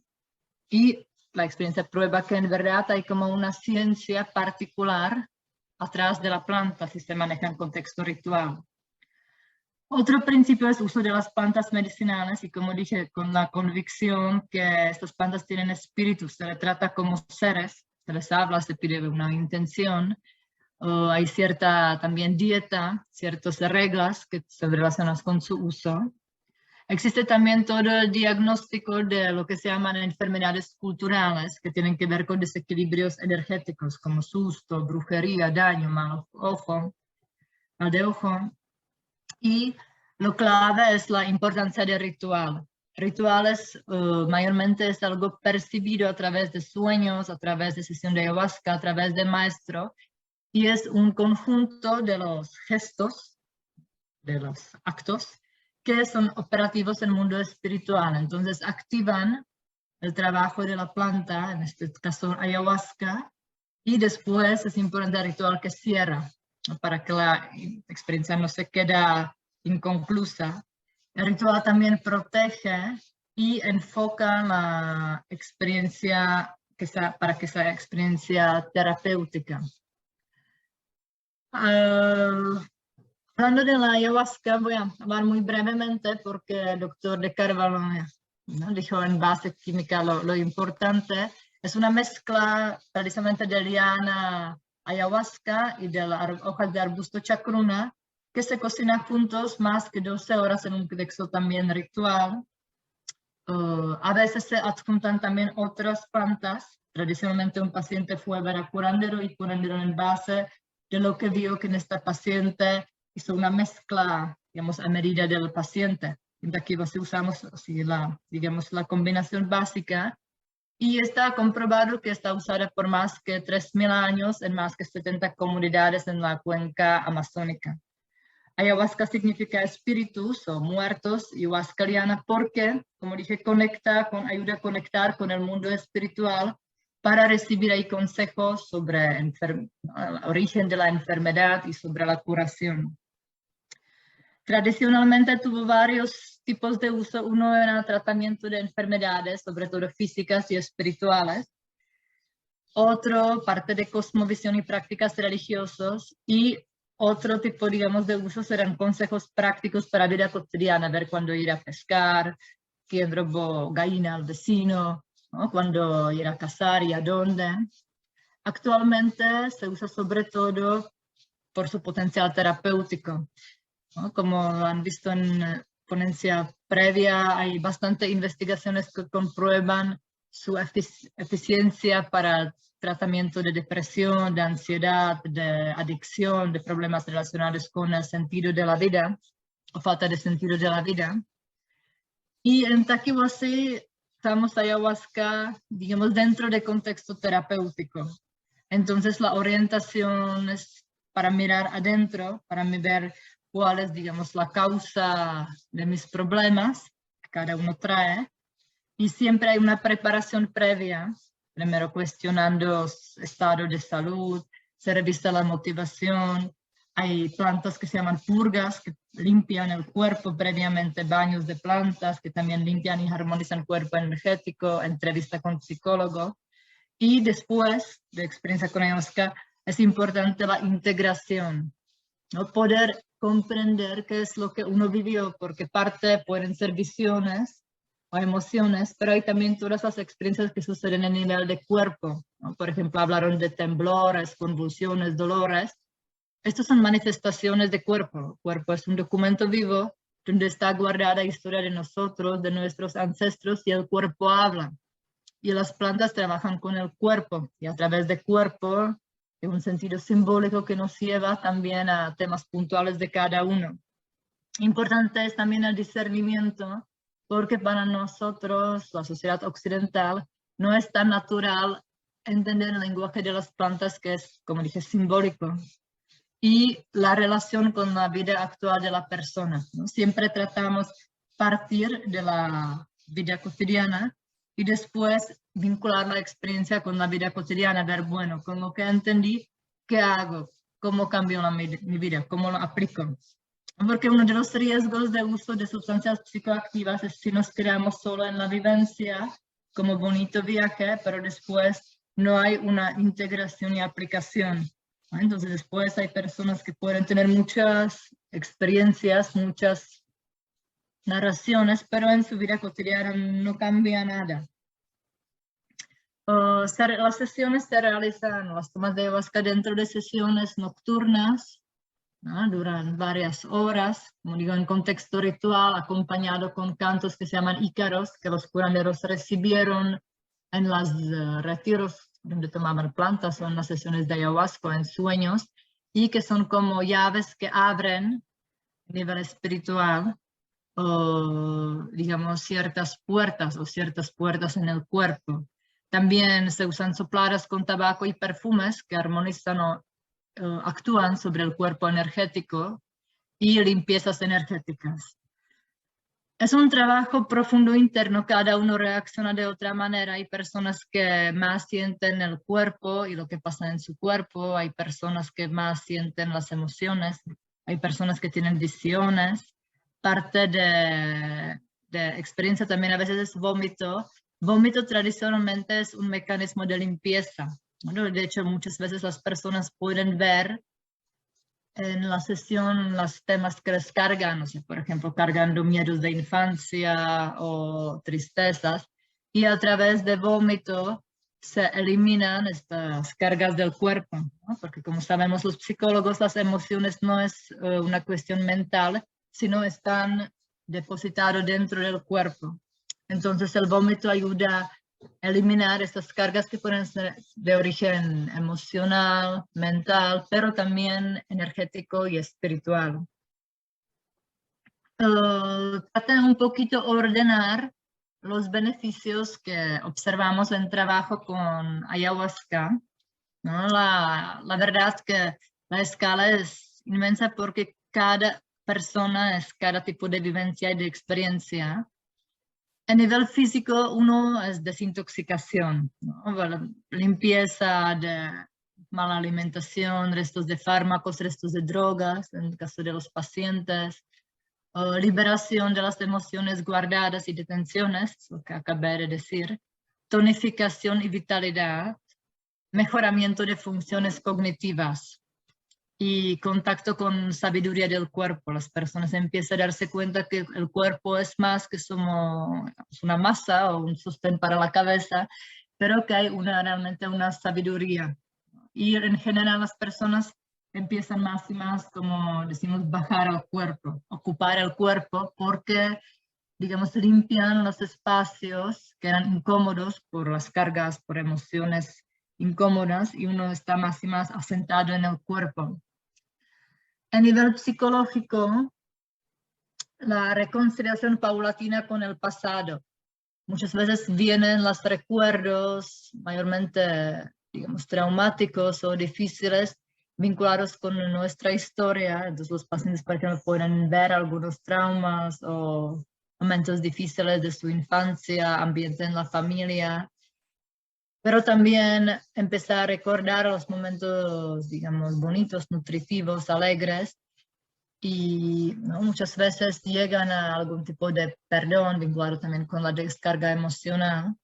Y la experiencia prueba que en verdad hay como una ciencia particular atrás de la planta si se maneja en contexto ritual. Otro principio es el uso de las plantas medicinales y como dije, con la convicción que estas plantas tienen espíritus, se les trata como seres, se les habla, se pide una intención, hay cierta también dieta, ciertas reglas que se relacionan con su uso. Existe también todo el diagnóstico de lo que se llaman enfermedades culturales que tienen que ver con desequilibrios energéticos como susto, brujería, daño, mal de ojo. Y lo clave es la importancia del ritual. Rituales mayormente es algo percibido a través de sueños, a través de sesión de ayahuasca, a través de maestro, y es un conjunto de los gestos, de los actos, que son operativos en el mundo espiritual. Entonces activan el trabajo de la planta, en este caso ayahuasca, y después es importante el ritual que cierra, ¿no? Para que la experiencia no se quede inconclusa. El ritual también protege y enfoca la experiencia para que sea experiencia terapéutica. Hablando de la ayahuasca, voy a hablar muy brevemente porque el doctor de Carvalho, ¿no?, dijo en base química lo importante. Es una mezcla precisamente de liana ayahuasca y de las hojas de arbusto chacruna que se cocina juntos más que 12 horas en un contexto también ritual. A veces se adjuntan también otras plantas. Tradicionalmente un paciente fue a ver a curandero y curandero en base de lo que vio que en este paciente hizo una mezcla, digamos, a medida del paciente. Y aquí usamos así digamos, la combinación básica y está comprobado que está usada por más que 3000 años en más que 70 comunidades en la cuenca amazónica. Ayahuasca significa espíritus o muertos y huascaliana porque, como dije, ayuda a conectar con el mundo espiritual para recibir ahí consejos sobre el origen de la enfermedad y sobre la curación. Tradicionalmente tuvo varios tipos de uso. Uno era el tratamiento de enfermedades, sobre todo físicas y espirituales. Otro, parte de cosmovisión y prácticas religiosas. Y otro tipo, digamos, de usos eran consejos prácticos para la vida cotidiana, ver cuándo ir a pescar, quién robó gallina al vecino, ¿no?, cuándo ir a cazar y a dónde. Actualmente se usa sobre todo por su potencial terapéutico, ¿no? Como han visto en ponencia previa, hay bastantes investigaciones que comprueban su eficiencia para el tratamiento de depresión, de ansiedad, de adicción, de problemas relacionados con el sentido de la vida o falta de sentido de la vida. Y en Taquihuasi usamos ayahuasca, digamos, dentro del contexto terapéutico. Entonces la orientación es para mirar adentro, para ver cuál es, digamos, la causa de mis problemas que cada uno trae. Y siempre hay una preparación previa, primero cuestionando estado de salud, se revisa la motivación. Hay plantas que se llaman purgas, que limpian el cuerpo previamente, baños de plantas que también limpian y armonizan el cuerpo energético, entrevista con psicólogo. Y después de experiencia con ayahuasca, es importante la integración, ¿no? Poder comprender qué es lo que uno vivió, porque parte pueden ser visiones o emociones, pero hay también todas las experiencias que suceden en el nivel de cuerpo, ¿no? Por ejemplo, hablaron de temblores, convulsiones, dolores. Estas son manifestaciones de cuerpo. El cuerpo es un documento vivo donde está guardada la historia de nosotros, de nuestros ancestros, y el cuerpo habla. Y las plantas trabajan con el cuerpo, y a través del cuerpo, en un sentido simbólico que nos lleva también a temas puntuales de cada uno. Importante es también el discernimiento, porque para nosotros, la sociedad occidental, no es tan natural entender el lenguaje de las plantas, que es, como dije, simbólico, y la relación con la vida actual de la persona, ¿no? Siempre tratamos partir de la vida cotidiana y después vincular la experiencia con la vida cotidiana, ver, bueno, con lo que entendí, ¿qué hago? ¿Cómo cambio mi vida? ¿Cómo lo aplico? Porque uno de los riesgos de uso de sustancias psicoactivas es si nos quedamos solo en la vivencia, como bonito viaje, pero después no hay una integración y aplicación. Entonces después hay personas que pueden tener muchas experiencias, muchas narraciones, pero en su vida cotidiana no cambia nada. Las sesiones se realizan, las tomas de ayahuasca dentro de sesiones nocturnas, ¿no? Duran varias horas, como digo, en contexto ritual, acompañado con cantos que se llaman ícaros, que los curanderos recibieron en los retiros donde tomaban plantas o en las sesiones de ayahuasca, en sueños, y que son como llaves que abren a nivel espiritual, o digamos ciertas puertas en el cuerpo. También se usan sopladas con tabaco y perfumes que armonizan o actúan sobre el cuerpo energético, y limpiezas energéticas. Es un trabajo profundo interno, cada uno reacciona de otra manera. Hay personas que más sienten el cuerpo y lo que pasa en su cuerpo, hay personas que más sienten las emociones, hay personas que tienen visiones. Parte de experiencia también a veces es vómito. Vómito tradicionalmente es un mecanismo de limpieza. Bueno, de hecho, muchas veces las personas pueden ver en la sesión los temas que les cargan, no sé, por ejemplo, cargando miedos de infancia o tristezas, y a través de vómito se eliminan estas cargas del cuerpo, ¿no? Porque como sabemos los psicólogos, las emociones no es una cuestión mental, sino están depositadas dentro del cuerpo. Entonces el vómito ayuda a eliminar estas cargas que pueden ser de origen emocional, mental, pero también energético y espiritual. Tratan un poquito ordenar los beneficios que observamos en trabajo con ayahuasca, ¿no? La verdad que la escala es inmensa porque cada persona es cada tipo de vivencia y de experiencia. A nivel físico, uno es desintoxicación, ¿no? Bueno, limpieza de mala alimentación, restos de fármacos, restos de drogas, en el caso de los pacientes, liberación de las emociones guardadas y de tensiones, lo que acabé de decir, tonificación y vitalidad, mejoramiento de funciones cognitivas y contacto con sabiduría del cuerpo. Las personas empiezan a darse cuenta que el cuerpo es más que somos una masa o un sostén para la cabeza, pero que hay realmente una sabiduría. Y en general las personas empiezan más y más, como decimos, bajar al cuerpo, ocupar el cuerpo, porque, digamos, limpian los espacios que eran incómodos por las cargas, por emociones incómodas, y uno está más y más asentado en el cuerpo. A nivel psicológico, la reconciliación paulatina con el pasado. Muchas veces vienen los recuerdos, mayormente, digamos, traumáticos o difíciles, vinculados con nuestra historia. Entonces los pacientes, por ejemplo, pueden ver algunos traumas o momentos difíciles de su infancia, ambiente en la familia, pero también empezar a recordar los momentos, digamos, bonitos, nutritivos, alegres, y ¿no? Muchas veces llegan a algún tipo de perdón vinculado también con la descarga emocional.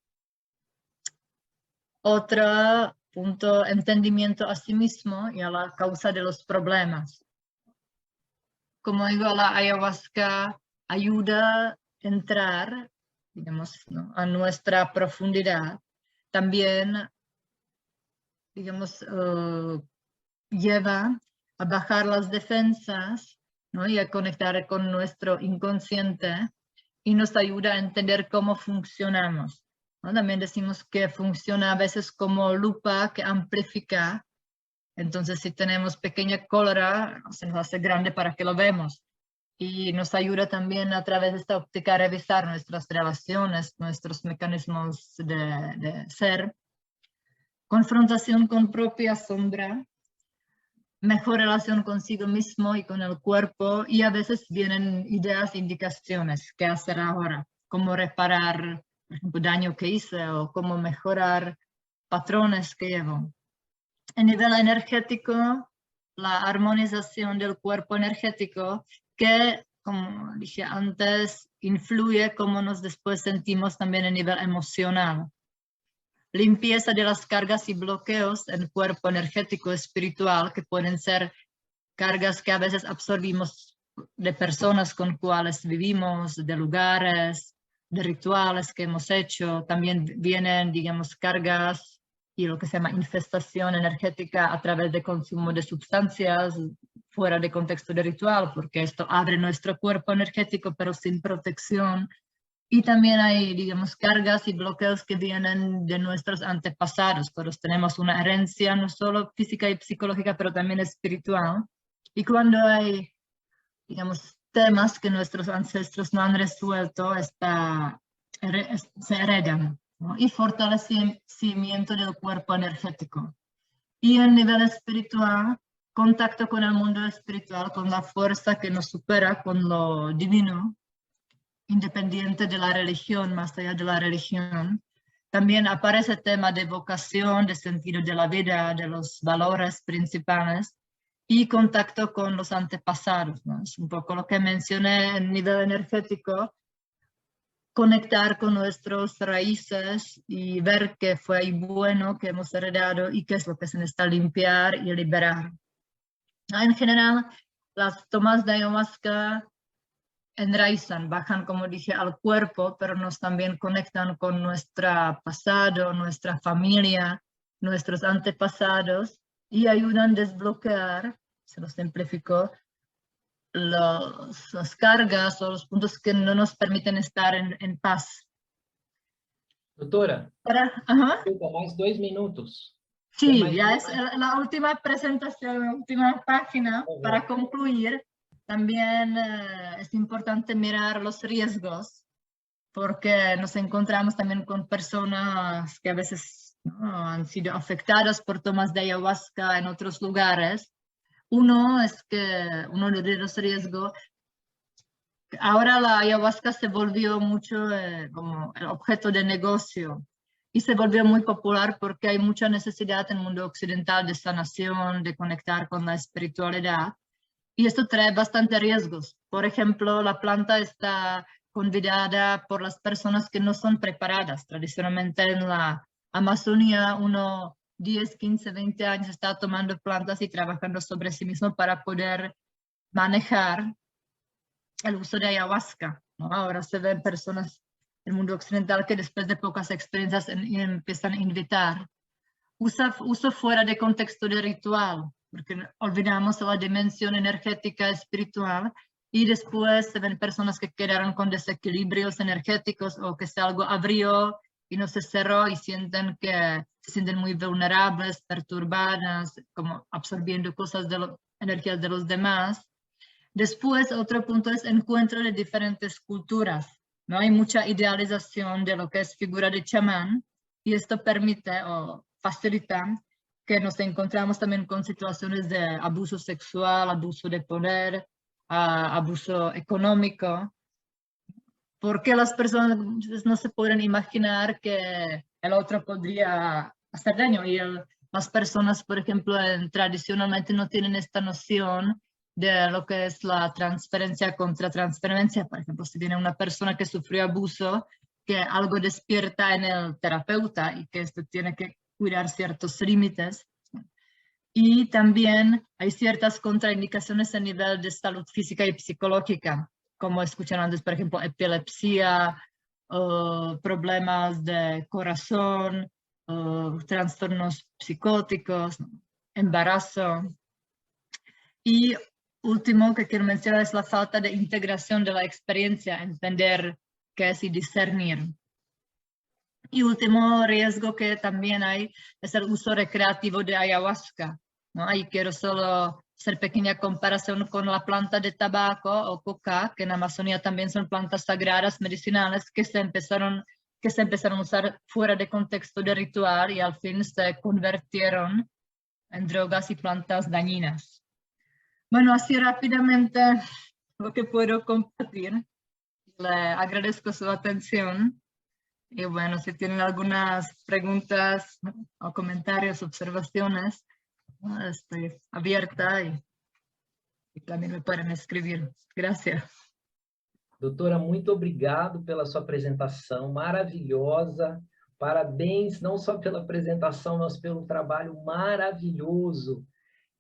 Otro punto, entendimiento a sí mismo y a la causa de los problemas. Como digo, la ayahuasca ayuda a entrar, digamos, ¿no? a nuestra profundidad. También, digamos, lleva a bajar las defensas, ¿no? y a conectar con nuestro inconsciente y nos ayuda a entender cómo funcionamos, ¿no? También decimos que funciona a veces como lupa que amplifica. Entonces, si tenemos pequeña cólera, se nos hace grande para que lo vemos. Y nos ayuda también a través de esta óptica a revisar nuestras relaciones, nuestros mecanismos de ser. Confrontación con propia sombra, mejor relación consigo mismo y con el cuerpo, y a veces vienen ideas, indicaciones, qué hacer ahora, cómo reparar, por ejemplo, daño que hice o cómo mejorar patrones que llevo. A nivel energético, la armonización del cuerpo energético que, como dije antes, influye cómo nos después sentimos también a nivel emocional. Limpieza de las cargas y bloqueos en el cuerpo energético espiritual, que pueden ser cargas que a veces absorbimos de personas con cuales vivimos, de lugares, de rituales que hemos hecho. También vienen, digamos, cargas y lo que se llama infestación energética a través de consumo de sustancias fuera de contexto de ritual, porque esto abre nuestro cuerpo energético, pero sin protección. Y también hay, digamos, cargas y bloqueos que vienen de nuestros antepasados. Todos tenemos una herencia no solo física y psicológica, pero también espiritual. Y cuando hay, digamos, temas que nuestros ancestros no han resuelto, se heredan, ¿no? Y fortalecimiento del cuerpo energético. Y a nivel espiritual, contacto con el mundo espiritual, con la fuerza que nos supera, con lo divino, independiente de la religión, más allá de la religión. También aparece el tema de vocación, de sentido de la vida, de los valores principales y contacto con los antepasados, ¿no? Es un poco lo que mencioné en nivel energético, conectar con nuestras raíces y ver qué fue bueno que hemos heredado y qué es lo que se necesita limpiar y liberar. En general, las tomas de ayahuasca enraizan, bajan, como dije, al cuerpo, pero nos también conectan con nuestro pasado, nuestra familia, nuestros antepasados, y ayudan a desbloquear, se lo simplificó, las cargas o los puntos que no nos permiten estar en paz. Doutora, Ajá. mais 2 minutos. Sí, ya es la última presentación, la última página. Para concluir, también es importante mirar los riesgos, porque nos encontramos también con personas que a veces, ¿no?, han sido afectadas por tomas de ayahuasca en otros lugares. Uno de los riesgos, ahora la ayahuasca se volvió mucho como el objeto de negocio. Y se volvió muy popular porque hay mucha necesidad en el mundo occidental de sanación, de conectar con la espiritualidad. Y esto trae bastante riesgos. Por ejemplo, la planta está convidada por las personas que no son preparadas. Tradicionalmente en la Amazonía, uno 10, 15, 20 años está tomando plantas y trabajando sobre sí mismo para poder manejar el uso de ayahuasca, ¿no? Ahora se ven personas el mundo occidental que después de pocas experiencias empiezan a invitar. Uso fuera de contexto de ritual, porque olvidamos la dimensión energética espiritual y después se ven personas que quedaron con desequilibrios energéticos o que se algo abrió y no se cerró y se sienten muy vulnerables, perturbadas, como absorbiendo cosas energías de los demás. Después, otro punto es encuentro de diferentes culturas. No hay mucha idealización de lo que es figura de chamán y esto permite o facilita que nos encontramos también con situaciones de abuso sexual, abuso de poder, abuso económico, porque las personas no se pueden imaginar que el otro podría hacer daño. Y las personas, por ejemplo, tradicionalmente no tienen esta noción de lo que es la transferencia contra transferencia. Por ejemplo, si viene una persona que sufrió abuso, que algo despierta en el terapeuta y que esto tiene que cuidar ciertos límites. Y también hay ciertas contraindicaciones a nivel de salud física y psicológica, como escucharon antes, por ejemplo, epilepsia, problemas de corazón, trastornos psicóticos, embarazo. Y último que quiero mencionar es la falta de integración de la experiencia, entender qué es y discernir. Y último riesgo que también hay es el uso recreativo de ayahuasca, ¿no? Ahí quiero solo hacer pequeña comparación con la planta de tabaco o coca, que en Amazonía también son plantas sagradas medicinales que se empezaron a usar fuera de contexto de ritual y al fin se convirtieron en drogas y plantas dañinas. Bueno, así rápidamente lo que puedo compartir. Le agradezco su atención. Y bueno, si tienen algunas preguntas o comentarios, observaciones, estoy abierta y también me pueden escribir. Gracias. Doutora, muito obrigado pela sua apresentação maravilhosa. Parabéns não só pela apresentação, mas pelo trabalho maravilhoso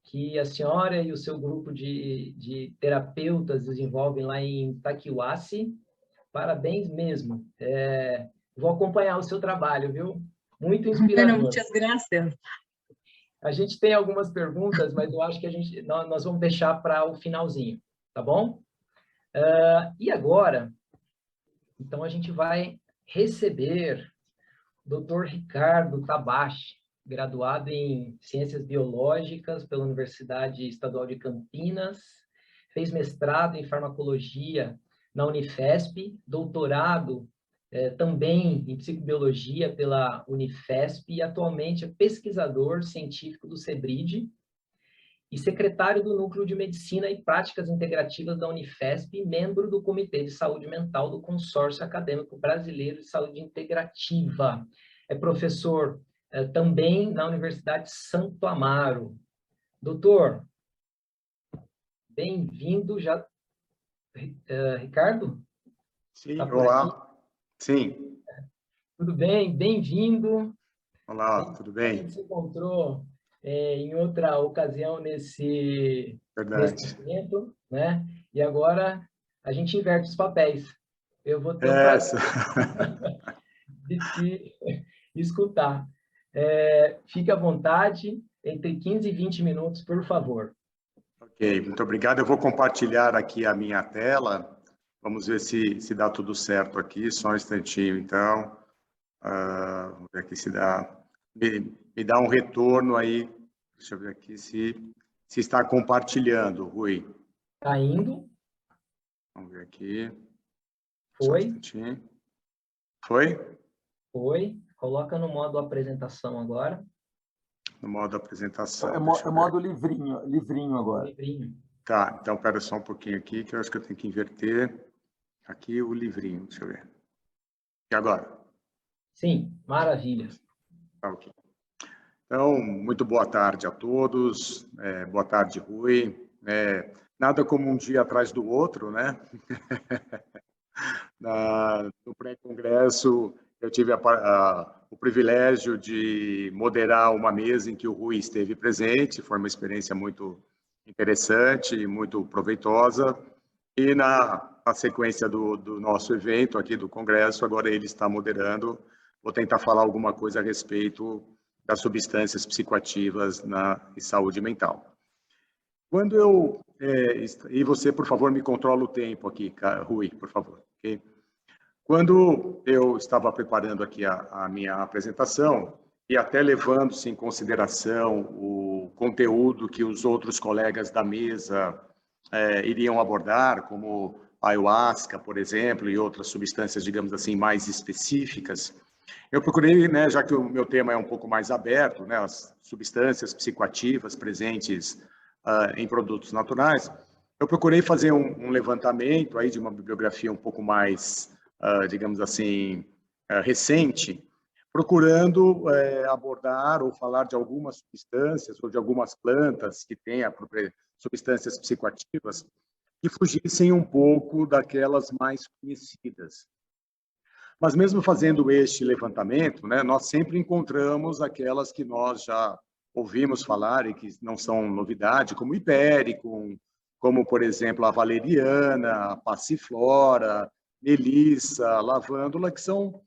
que a senhora e o seu grupo de terapeutas desenvolvem lá em Taquihuasi. Parabéns mesmo. Vou acompanhar o seu trabalho, viu? Muito inspirador. Bueno, muchas gracias. A gente tem algumas perguntas, mas eu acho que nós vamos deixar para o finalzinho, tá bom? E agora, então a gente vai receber o Dr. Ricardo Tabachi, graduado em Ciências Biológicas pela Universidade Estadual de Campinas, fez mestrado em Farmacologia na Unifesp, doutorado também em Psicobiologia pela Unifesp e atualmente é pesquisador científico do CEBRID e secretário do Núcleo de Medicina e Práticas Integrativas da Unifesp e membro do Comitê de Saúde Mental do Consórcio Acadêmico Brasileiro de Saúde Integrativa. É professor também na Universidade Santo Amaro. Doutor, bem-vindo já. Ricardo? Sim, tá olá. Sim. Tudo bem? Bem-vindo. Olá, tudo bem? A gente se encontrou em outra ocasião nesse evento, né? E agora a gente inverte os papéis. Eu vou ter o prazer de te escutar. Fique à vontade, entre 15 e 20 minutos, por favor. Ok, muito obrigado. Eu vou compartilhar aqui a minha tela. Vamos ver se dá tudo certo aqui. Só um instantinho, então. Vamos ver aqui se dá. Me dá um retorno aí. Deixa eu ver aqui se está compartilhando, Rui. Está indo. Vamos ver aqui. Foi. Foi? Foi. Coloca no modo apresentação agora. No modo apresentação. É modo livrinho agora. Livrinho. Tá, então espera só um pouquinho aqui, que eu acho que eu tenho que inverter aqui o livrinho. Deixa eu ver. E agora? Sim, maravilha. Tá, ok. Então, muito boa tarde a todos. Boa tarde, Rui. Nada como um dia atrás do outro, né? No pré-congresso, eu tive o privilégio de moderar uma mesa em que o Rui esteve presente. Foi uma experiência muito interessante, muito proveitosa. E na sequência do nosso evento aqui do congresso, agora ele está moderando. Vou tentar falar alguma coisa a respeito das substâncias psicoativas na saúde mental. Quando eu... e você, por favor, me controla o tempo aqui, Rui, por favor. Okay? Quando eu estava preparando aqui a minha apresentação, e até levando-se em consideração o conteúdo que os outros colegas da mesa iriam abordar, como a ayahuasca, por exemplo, e outras substâncias, digamos assim, mais específicas, Eu procurei, né, já que o meu tema é um pouco mais aberto, né, as substâncias psicoativas presentes em produtos naturais, eu procurei fazer um levantamento aí de uma bibliografia um pouco mais, digamos assim, recente, procurando abordar ou falar de algumas substâncias ou de algumas plantas que têm substâncias psicoativas que fugissem um pouco daquelas mais conhecidas. Mas mesmo fazendo este levantamento, né, nós sempre encontramos aquelas que nós já ouvimos falar e que não são novidade, como o hipéricum, como, por exemplo, a valeriana, a passiflora, melissa, lavândula, que são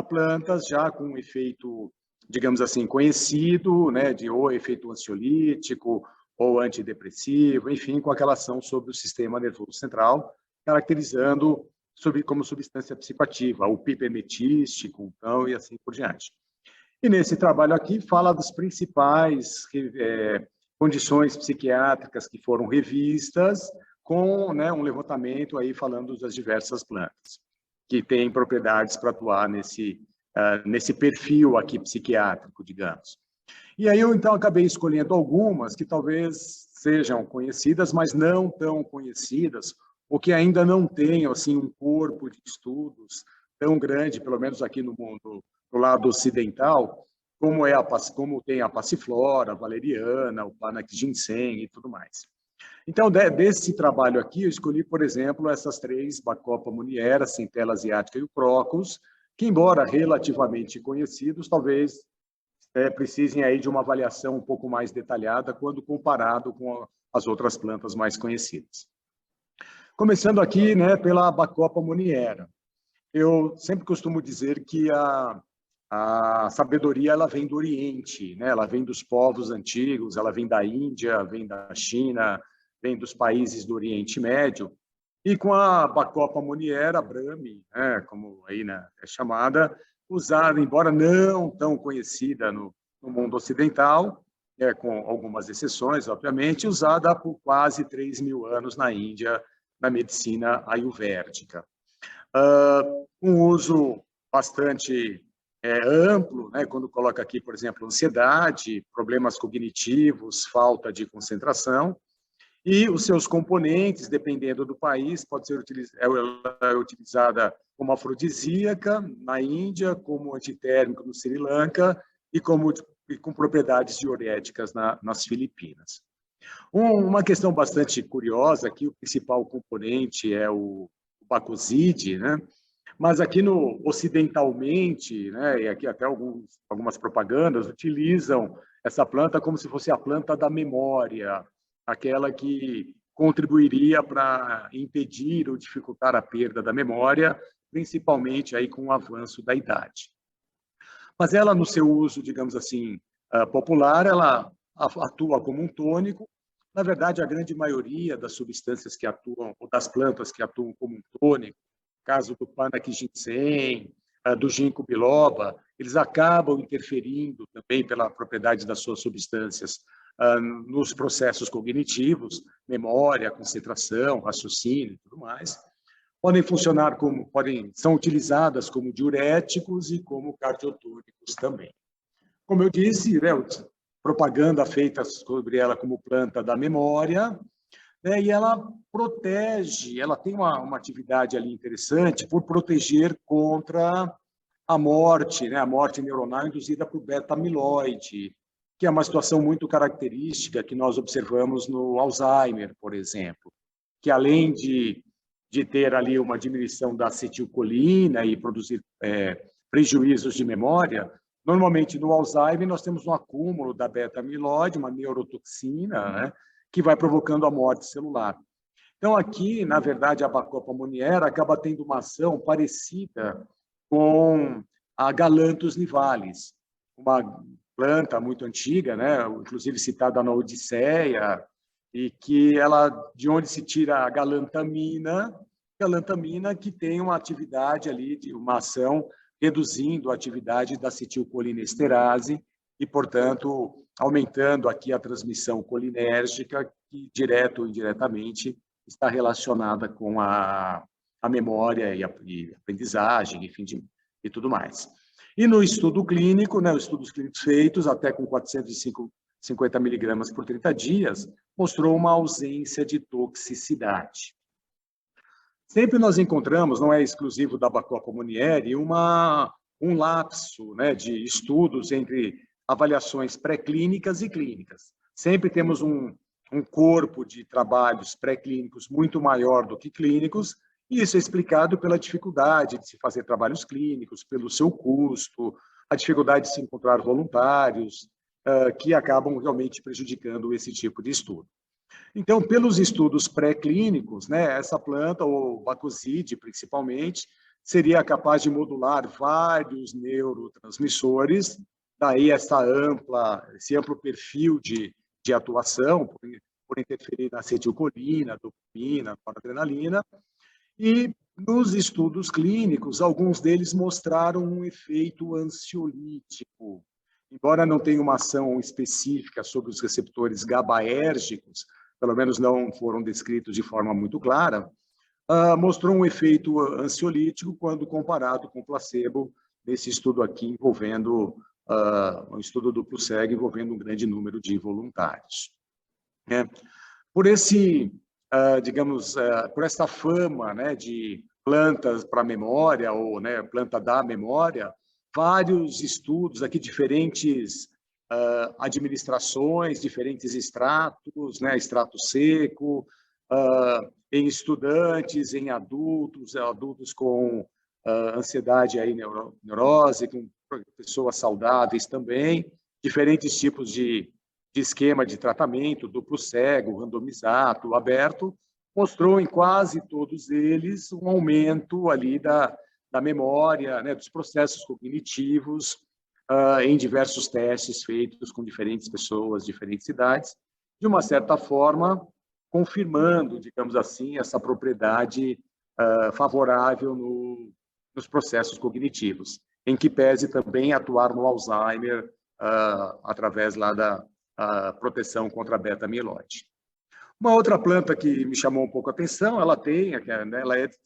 plantas já com um efeito, digamos assim, conhecido, né, de ou efeito ansiolítico ou antidepressivo, enfim, com aquela ação sobre o sistema nervoso central, caracterizando como substância psicoativa, o pipermetístico, então, e assim por diante. E nesse trabalho aqui fala das principais condições psiquiátricas que foram revistas, com, né, um levantamento aí falando das diversas plantas que têm propriedades para atuar nesse perfil aqui psiquiátrico, digamos. E aí eu então acabei escolhendo algumas que talvez sejam conhecidas, mas não tão conhecidas, ou que ainda não tenham assim um corpo de estudos tão grande, pelo menos aqui no mundo, no lado ocidental, como tem a passiflora, a valeriana, o panax ginseng e tudo mais. Então, desse trabalho aqui, eu escolhi, por exemplo, essas três, Bacopa muniera, centela asiática e o Crocus, que, embora relativamente conhecidos, talvez precisem aí de uma avaliação um pouco mais detalhada quando comparado com as outras plantas mais conhecidas. Começando aqui, né, pela Bacopa muniera. Eu sempre costumo dizer que a sabedoria ela vem do Oriente, né? Ela vem dos povos antigos, ela vem da Índia, vem da China, vem dos países do Oriente Médio. E com a Bacopa muniera, Brahmi, né, como aí, né, é chamada, usada, embora não tão conhecida no mundo ocidental, com algumas exceções, obviamente, usada por quase 3.000 anos na Índia, na medicina ayurvédica. Um uso bastante amplo, né, quando coloca aqui, por exemplo, ansiedade, problemas cognitivos, falta de concentração, e os seus componentes, dependendo do país, pode ser utilizada como afrodisíaca na Índia, como antitérmico no Sri Lanka e com propriedades diuréticas nas Filipinas. Uma questão bastante curiosa aqui, o principal componente é o bacoside, né? Mas aqui ocidentalmente, né, e aqui até algumas propagandas utilizam essa planta como se fosse a planta da memória, aquela que contribuiria para impedir ou dificultar a perda da memória, principalmente aí com o avanço da idade. Mas ela, no seu uso, digamos assim, popular, ela atua como um tônico. Na verdade, a grande maioria das substâncias que atuam, ou das plantas que atuam como um tônico, caso do panax ginseng, do ginkgo biloba, eles acabam interferindo também pela propriedade das suas substâncias nos processos cognitivos, memória, concentração, raciocínio e tudo mais. São utilizadas como diuréticos e como cardiotônicos também. Como eu disse, né, propaganda feita sobre ela como planta da memória, né, e ela protege, ela tem uma atividade ali interessante por proteger contra a morte, né, a morte neuronal induzida por beta-amiloide, que é uma situação muito característica que nós observamos no Alzheimer, por exemplo, que além de ter ali uma diminuição da acetilcolina e produzir prejuízos de memória, normalmente no Alzheimer nós temos um acúmulo da beta-amiloide, uma neurotoxina, né, que vai provocando a morte celular. Então aqui, na verdade, a Bacopa muniera acaba tendo uma ação parecida com a Galanthus nivalis, uma planta muito antiga, né, inclusive citada na Odisseia, e que de onde se tira a galantamina que tem uma atividade ali, de uma ação reduzindo a atividade da acetilcolinesterase e, portanto, aumentando aqui a transmissão colinérgica, que, direto ou indiretamente, está relacionada com a memória e aprendizagem, enfim, e tudo mais. E no estudo clínico, né, os estudos clínicos feitos até com 450 miligramas por 30 dias, mostrou uma ausência de toxicidade. Sempre nós encontramos, não é exclusivo da Bacopa Munieri, um lapso, né, de estudos entre avaliações pré-clínicas e clínicas. Sempre temos um corpo de trabalhos pré-clínicos muito maior do que clínicos, e isso é explicado pela dificuldade de se fazer trabalhos clínicos, pelo seu custo, a dificuldade de se encontrar voluntários, que acabam realmente prejudicando esse tipo de estudo. Então, pelos estudos pré-clínicos, né, essa planta, o Bacuside principalmente, seria capaz de modular vários neurotransmissores, daí esse amplo perfil de atuação, por interferir na acetilcolina, dopamina, noradrenalina, e nos estudos clínicos, alguns deles mostraram um efeito ansiolítico. Embora não tenha uma ação específica sobre os receptores GABAérgicos, pelo menos não foram descritos de forma muito clara, mostrou um efeito ansiolítico quando comparado com placebo, nesse estudo aqui envolvendo, um estudo duplo cego envolvendo um grande número de voluntários. Por esse, digamos, por essa fama, né, de plantas para memória, ou, né, planta da memória, vários estudos aqui, diferentes administrações, diferentes extratos, né, extrato seco, em estudantes, em adultos com ansiedade, aí, neurose, com pessoas saudáveis também, diferentes tipos de esquema de tratamento, duplo cego, randomizado, aberto, mostrou em quase todos eles um aumento ali da memória, né, dos processos cognitivos, em diversos testes feitos com diferentes pessoas, diferentes idades, de uma certa forma, confirmando, digamos assim, essa propriedade favorável nos processos cognitivos, em que pese também atuar no Alzheimer através lá da proteção contra a beta-amiloide. Uma outra planta que me chamou um pouco a atenção, ela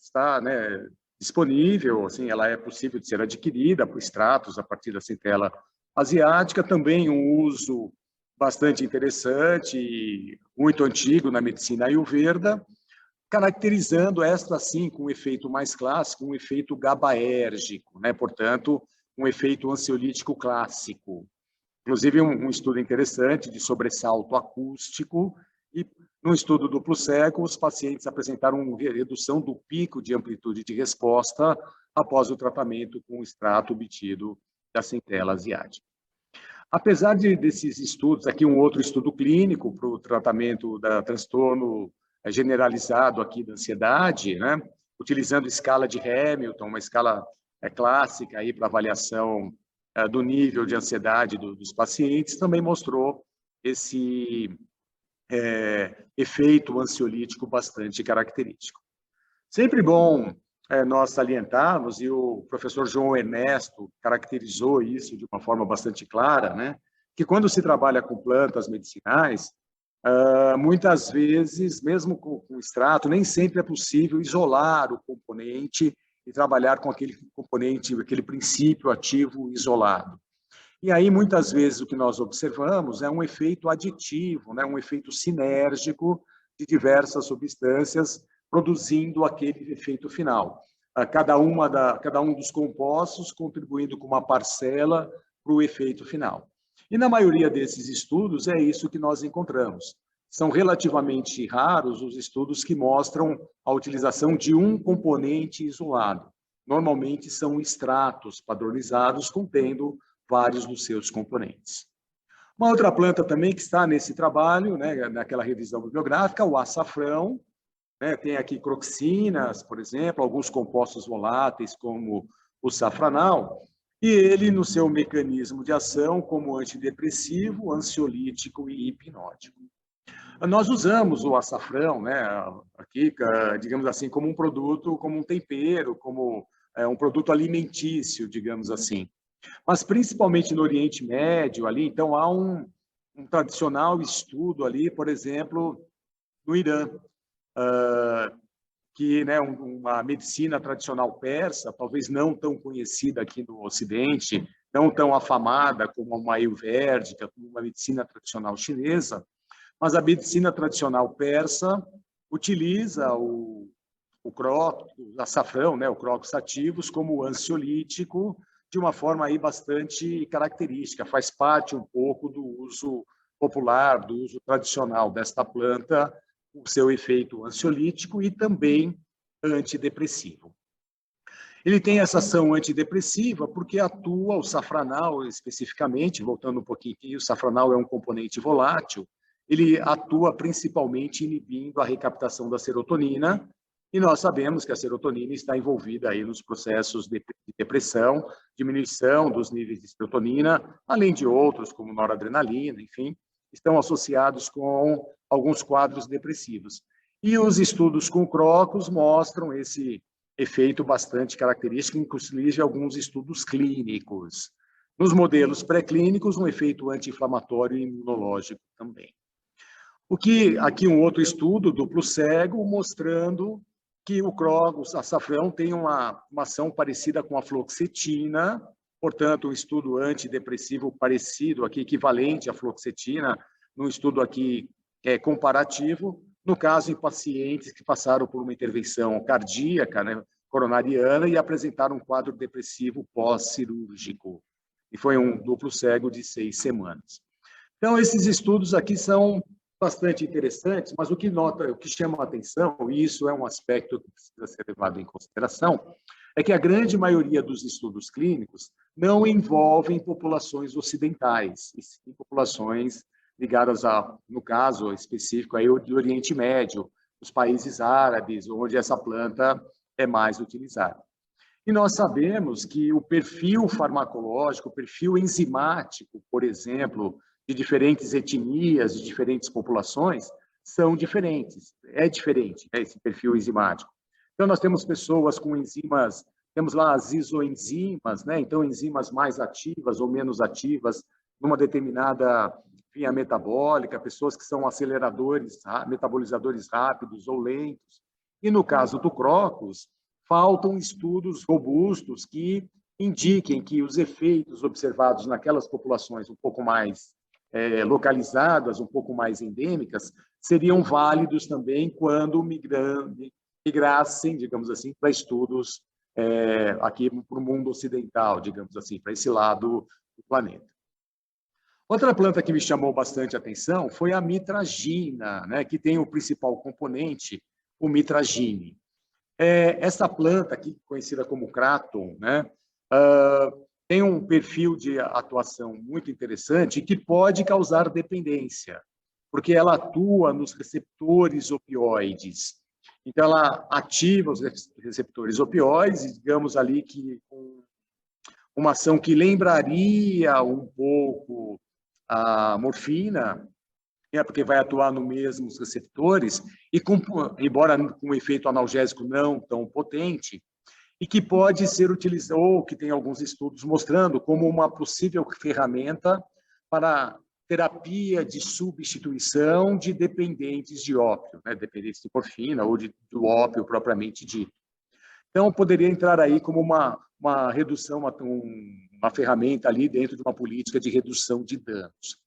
está, né, disponível, assim, ela é possível de ser adquirida por extratos a partir da centela asiática, também um uso bastante interessante e muito antigo na medicina ayurveda, caracterizando esta, assim, com um efeito mais clássico, um efeito GABAérgico, né? Portanto, um efeito ansiolítico clássico. Inclusive, um estudo interessante de sobressalto acústico, e no estudo duplo cego, os pacientes apresentaram uma redução do pico de amplitude de resposta após o tratamento com o extrato obtido da centela asiática. Apesar desses estudos, aqui um outro estudo clínico para o tratamento da transtorno generalizado aqui da ansiedade, né, utilizando escala de Hamilton, uma escala clássica aí para avaliação do nível de ansiedade dos pacientes, também mostrou esse efeito ansiolítico bastante característico. Sempre bom nós salientarmos, e o professor João Ernesto caracterizou isso de uma forma bastante clara, né, que quando se trabalha com plantas medicinais, muitas vezes, mesmo com extrato, nem sempre é possível isolar o componente e trabalhar com aquele componente, aquele princípio ativo isolado. E aí, muitas vezes, o que nós observamos é um efeito aditivo, né? Um efeito sinérgico de diversas substâncias, produzindo aquele efeito final. Cada um dos compostos contribuindo com uma parcela para o efeito final. E na maioria desses estudos é isso que nós encontramos. São relativamente raros os estudos que mostram a utilização de um componente isolado. Normalmente são extratos padronizados contendo vários dos seus componentes. Uma outra planta também que está nesse trabalho, né, naquela revisão bibliográfica, o açafrão, né, tem aqui croxinas, por exemplo, alguns compostos voláteis como o safranal, e ele, no seu mecanismo de ação, como antidepressivo, ansiolítico e hipnótico. Nós usamos o açafrão, né, aqui, digamos assim, como um produto, como um tempero, como um produto alimentício, digamos assim. Mas principalmente no Oriente Médio, ali, então há um tradicional estudo ali, por exemplo, no Irã, que, né, uma medicina tradicional persa, talvez não tão conhecida aqui no Ocidente, não tão afamada como uma ayurvédica, como uma medicina tradicional chinesa, mas a medicina tradicional persa utiliza o açafrão, né, o Crocus sativus, como ansiolítico, de uma forma aí bastante característica, faz parte um pouco do uso popular, do uso tradicional desta planta, o seu efeito ansiolítico e também antidepressivo. Ele tem essa ação antidepressiva porque atua, o safranal especificamente, voltando um pouquinho aqui, o safranal é um componente volátil, ele atua principalmente inibindo a recaptação da serotonina, e nós sabemos que a serotonina está envolvida aí nos processos de depressão, diminuição dos níveis de serotonina, além de outros, como noradrenalina, enfim, estão associados com alguns quadros depressivos. E os estudos com Crocus mostram esse efeito bastante característico, inclusive alguns estudos clínicos. Nos modelos pré-clínicos, um efeito anti-inflamatório e imunológico também. Aqui um outro estudo duplo cego mostrando que o Crocus, açafrão, tem uma ação parecida com a fluoxetina, portanto, um estudo antidepressivo parecido, aqui equivalente à fluoxetina, num estudo aqui comparativo, no caso em pacientes que passaram por uma intervenção cardíaca, né, coronariana, e apresentaram um quadro depressivo pós-cirúrgico. E foi um duplo cego de 6 semanas. Então, esses estudos aqui são bastante interessantes, mas o que chama a atenção, e isso é um aspecto que precisa ser levado em consideração, é que a grande maioria dos estudos clínicos não envolvem populações ocidentais, e sim populações ligadas no caso específico, aí, do Oriente Médio, os países árabes, onde essa planta é mais utilizada. E nós sabemos que o perfil farmacológico, o perfil enzimático, por exemplo, de diferentes etnias, de diferentes populações, são diferentes. É diferente, né, esse perfil enzimático. Então, nós temos pessoas com enzimas, temos lá as isoenzimas, né? Então, enzimas mais ativas ou menos ativas numa determinada via metabólica, pessoas que são aceleradores, metabolizadores rápidos ou lentos. E no caso do Crocus, faltam estudos robustos que indiquem que os efeitos observados naquelas populações um pouco mais localizadas, um pouco mais endêmicas, seriam válidos também quando migrassem, digamos assim, para estudos aqui para o mundo ocidental, digamos assim, para esse lado do planeta. Outra planta que me chamou bastante atenção foi a mitragina, né, que tem o principal componente, o mitragine. Essa planta aqui, conhecida como Kraton, né, tem um perfil de atuação muito interessante que pode causar dependência, porque ela atua nos receptores opioides. Então, ela ativa os receptores opioides, digamos ali que com uma ação que lembraria um pouco a morfina, porque vai atuar nos mesmos receptores, e embora com um efeito analgésico não tão potente, e que pode ser utilizado, ou que tem alguns estudos mostrando, como uma possível ferramenta para terapia de substituição de dependentes de ópio, né? Dependentes de morfina ou do ópio propriamente dito. Então, poderia entrar aí como uma redução, uma ferramenta ali dentro de uma política de redução de danos.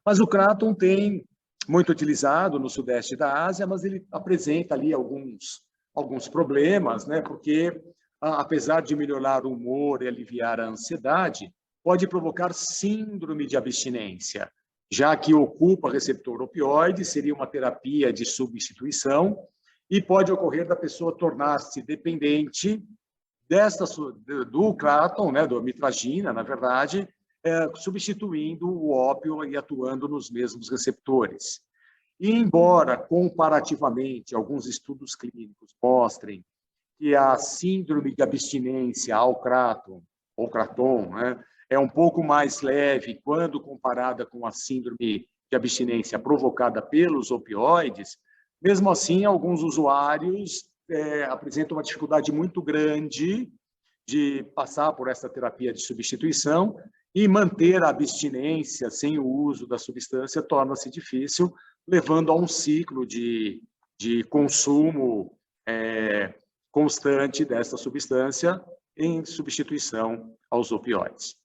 Mas o Kraton tem muito utilizado no sudeste da Ásia, mas ele apresenta ali alguns problemas, né? Porque, apesar de melhorar o humor e aliviar a ansiedade, pode provocar síndrome de abstinência, já que ocupa receptor opioide, seria uma terapia de substituição, e pode ocorrer da pessoa tornar-se dependente do Kraton, né, do mitragina, na verdade, substituindo o ópio e atuando nos mesmos receptores. E embora, comparativamente, alguns estudos clínicos mostrem que a síndrome de abstinência ao Kraton, ou Kraton, né, é um pouco mais leve quando comparada com a síndrome de abstinência provocada pelos opioides, mesmo assim, alguns usuários apresentam uma dificuldade muito grande de passar por essa terapia de substituição, e manter a abstinência sem o uso da substância torna-se difícil, levando a um ciclo de consumo constante dessa substância em substituição aos opioides.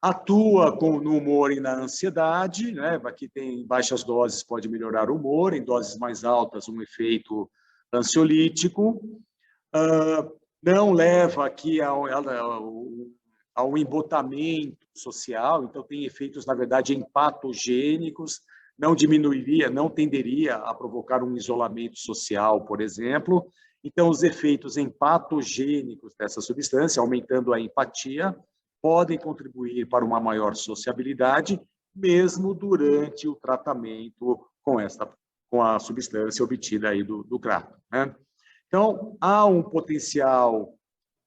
Atua no humor e na ansiedade, né? Aqui tem baixas doses, pode melhorar o humor, em doses mais altas, um efeito ansiolítico. Não leva aqui ao embotamento social, então tem efeitos, na verdade, empatogênicos, não diminuiria, não tenderia a provocar um isolamento social, por exemplo. Então, os efeitos empatogênicos dessa substância, aumentando a empatia, podem contribuir para uma maior sociabilidade, mesmo durante o tratamento com a substância obtida aí do crack, né? Então, há um potencial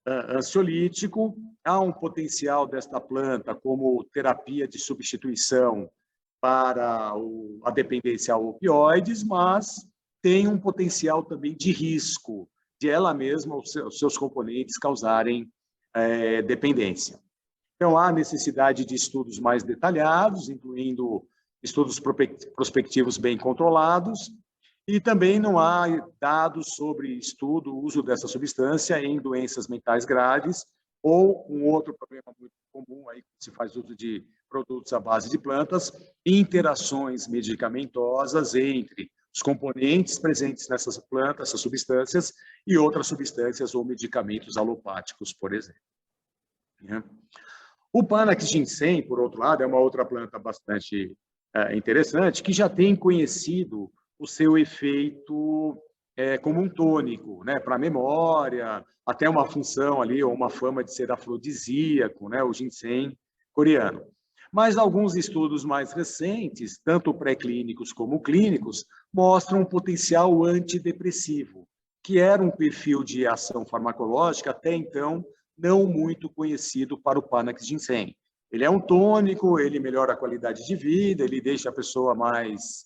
ansiolítico, há um potencial desta planta como terapia de substituição para a dependência a opioides, mas tem um potencial também de risco de ela mesma, os seus componentes, causarem dependência. Então, há necessidade de estudos mais detalhados, incluindo estudos prospectivos bem controlados, e também não há dados sobre o uso dessa substância em doenças mentais graves, ou um outro problema muito comum, aí, que se faz uso de produtos à base de plantas, interações medicamentosas entre os componentes presentes nessas plantas, essas substâncias, e outras substâncias ou medicamentos alopáticos, por exemplo. O Panax ginseng, por outro lado, é uma outra planta bastante interessante, que já tem conhecido o seu efeito como um tônico, né, para a memória, até uma função ali, ou uma fama de ser afrodisíaco, né, o ginseng coreano. Mas alguns estudos mais recentes, tanto pré-clínicos como clínicos, mostram um potencial antidepressivo, que era um perfil de ação farmacológica até então não muito conhecido para o Panax ginseng. Ele é um tônico, ele melhora a qualidade de vida, ele deixa a pessoa mais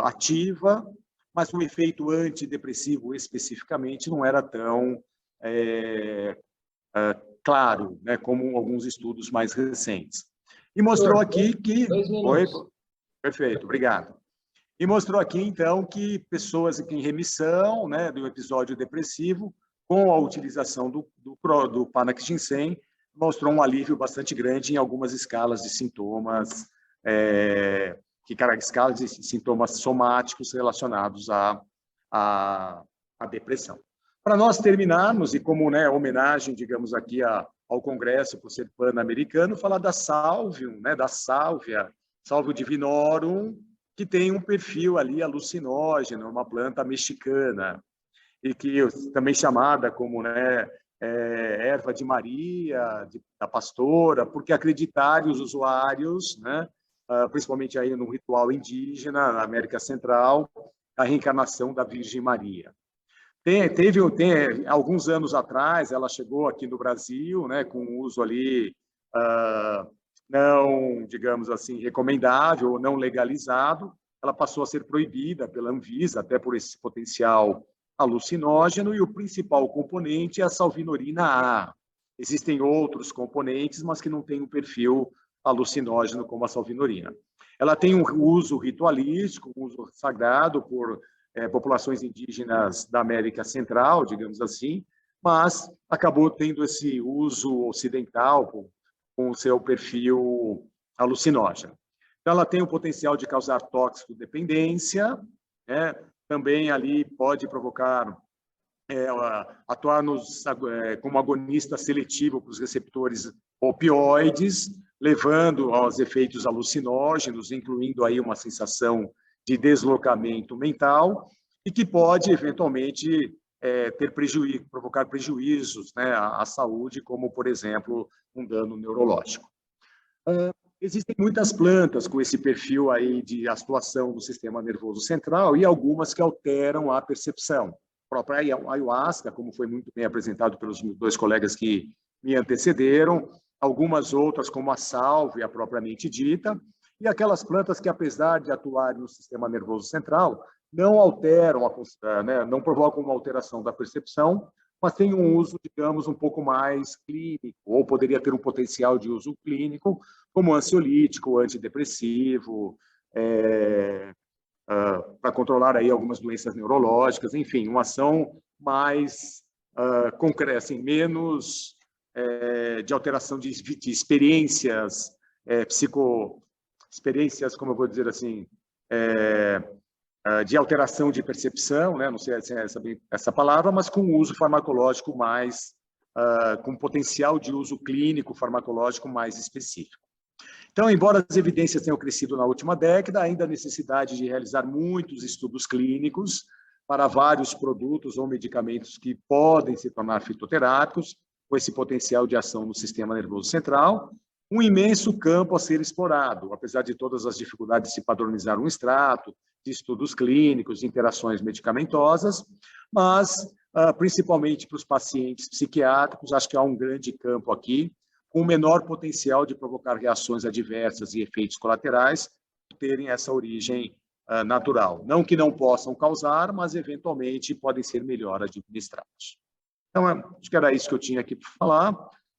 ativa, mas o efeito antidepressivo especificamente não era tão claro, né, como alguns estudos mais recentes. E mostrou aqui que... Oi, perfeito, obrigado. E mostrou aqui, então, que pessoas em remissão, né, do episódio depressivo, com a utilização do Panax ginseng, mostrou um alívio bastante grande em algumas escalas de sintomas, escalas de sintomas somáticos relacionados à depressão. Para nós terminarmos, e como, né, homenagem, digamos, aqui ao Congresso, por ser pan-americano, falar da Salvium, né, da Salvia divinorum, que tem um perfil ali alucinógeno, uma planta mexicana, e que também chamada como, né, erva de Maria, da pastora, porque acreditaram os usuários, né, principalmente aí no ritual indígena, na América Central, a reencarnação da Virgem Maria. Alguns anos atrás, ela chegou aqui no Brasil, né, com uso ali não, digamos assim, recomendável ou não legalizado. Ela passou a ser proibida pela Anvisa, até por esse potencial alucinógeno, e o principal componente é a salvinorina A. Existem outros componentes, mas que não têm um perfil alucinógeno como a salvinorina. Ela tem um uso ritualístico, um uso sagrado por populações indígenas da América Central, digamos assim, mas acabou tendo esse uso ocidental com o seu perfil alucinógeno. Então, ela tem o potencial de causar toxicodependência, né? Também ali pode provocar, atuar como agonista seletivo para os receptores opioides, levando aos efeitos alucinógenos, incluindo aí uma sensação de deslocamento mental, e que pode, eventualmente, provocar prejuízos, né, à saúde, como, por exemplo, um dano neurológico. Existem muitas plantas com esse perfil aí de atuação do sistema nervoso central e algumas que alteram a percepção. A própria ayahuasca, como foi muito bem apresentado pelos dois colegas que me antecederam, algumas outras, como a sálvia propriamente dita, e aquelas plantas que, apesar de atuarem no sistema nervoso central, não alteram, né, não provocam uma alteração da percepção, mas têm um uso, digamos, um pouco mais clínico, ou poderia ter um potencial de uso clínico, como ansiolítico, antidepressivo, para controlar aí algumas doenças neurológicas, enfim, uma ação mais concreta, assim, menos de alteração de experiências, experiências, como eu vou dizer assim, de alteração de percepção, né? Não sei se é essa palavra, mas com uso farmacológico mais, com potencial de uso clínico farmacológico mais específico. Então, embora as evidências tenham crescido na última década, ainda há necessidade de realizar muitos estudos clínicos para vários produtos ou medicamentos que podem se tornar fitoterápicos, com esse potencial de ação no sistema nervoso central, um imenso campo a ser explorado, apesar de todas as dificuldades de se padronizar um extrato, de estudos clínicos, de interações medicamentosas, mas, principalmente para os pacientes psiquiátricos, acho que há um grande campo aqui, com o menor potencial de provocar reações adversas e efeitos colaterais, terem essa origem natural. Não que não possam causar, mas eventualmente podem ser melhor administrados. Então, acho que era isso que eu tinha aqui para falar.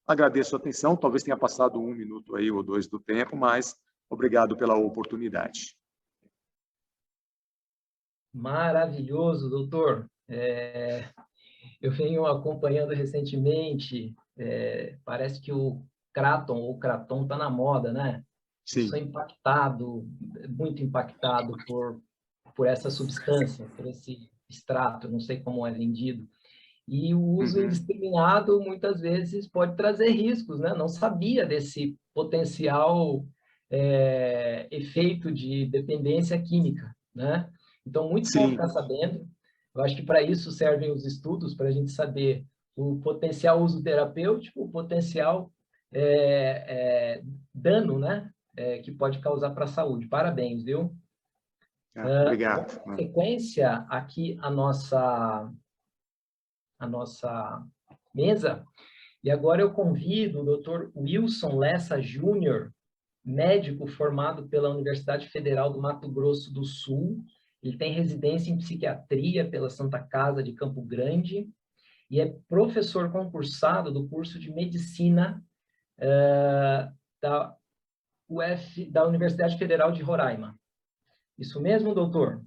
Agradeço a atenção, talvez tenha passado 1 minuto aí ou 2 do tempo, mas obrigado pela oportunidade. Maravilhoso, doutor. Eu venho acompanhando recentemente, parece que o Kraton ou Kraton está na moda, né? Sim. Sou impactado, muito impactado por essa substância, por esse extrato, não sei como é vendido. E o uso indiscriminado, muitas vezes, pode trazer riscos, né? Não sabia desse potencial efeito de dependência química, né? Então, muito bom ficar sabendo. Eu acho que para isso servem os estudos, para a gente saber o potencial uso terapêutico, o potencial dano, né? Que pode causar para a saúde. Parabéns, viu? Obrigado. Na sequência, aqui a nossa mesa, e agora eu convido o Dr. Wilson Lessa Júnior, médico formado pela Universidade Federal do Mato Grosso do Sul. Ele tem residência em psiquiatria pela Santa Casa de Campo Grande e é professor concursado do curso de medicina da Universidade Federal de Roraima. Isso mesmo, doutor?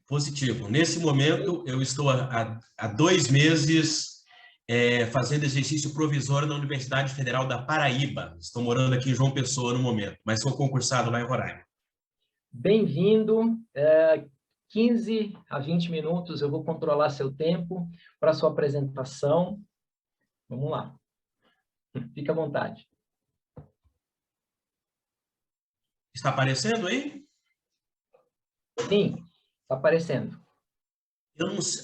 Positivo. Nesse momento, eu estou há 2 meses fazendo exercício provisório na Universidade Federal da Paraíba. Estou morando aqui em João Pessoa no momento, mas sou concursado lá em Roraima. Bem-vindo. 15 a 20 minutos, eu vou controlar seu tempo para sua apresentação. Vamos lá. Fique à vontade. Está aparecendo aí? Sim, está aparecendo.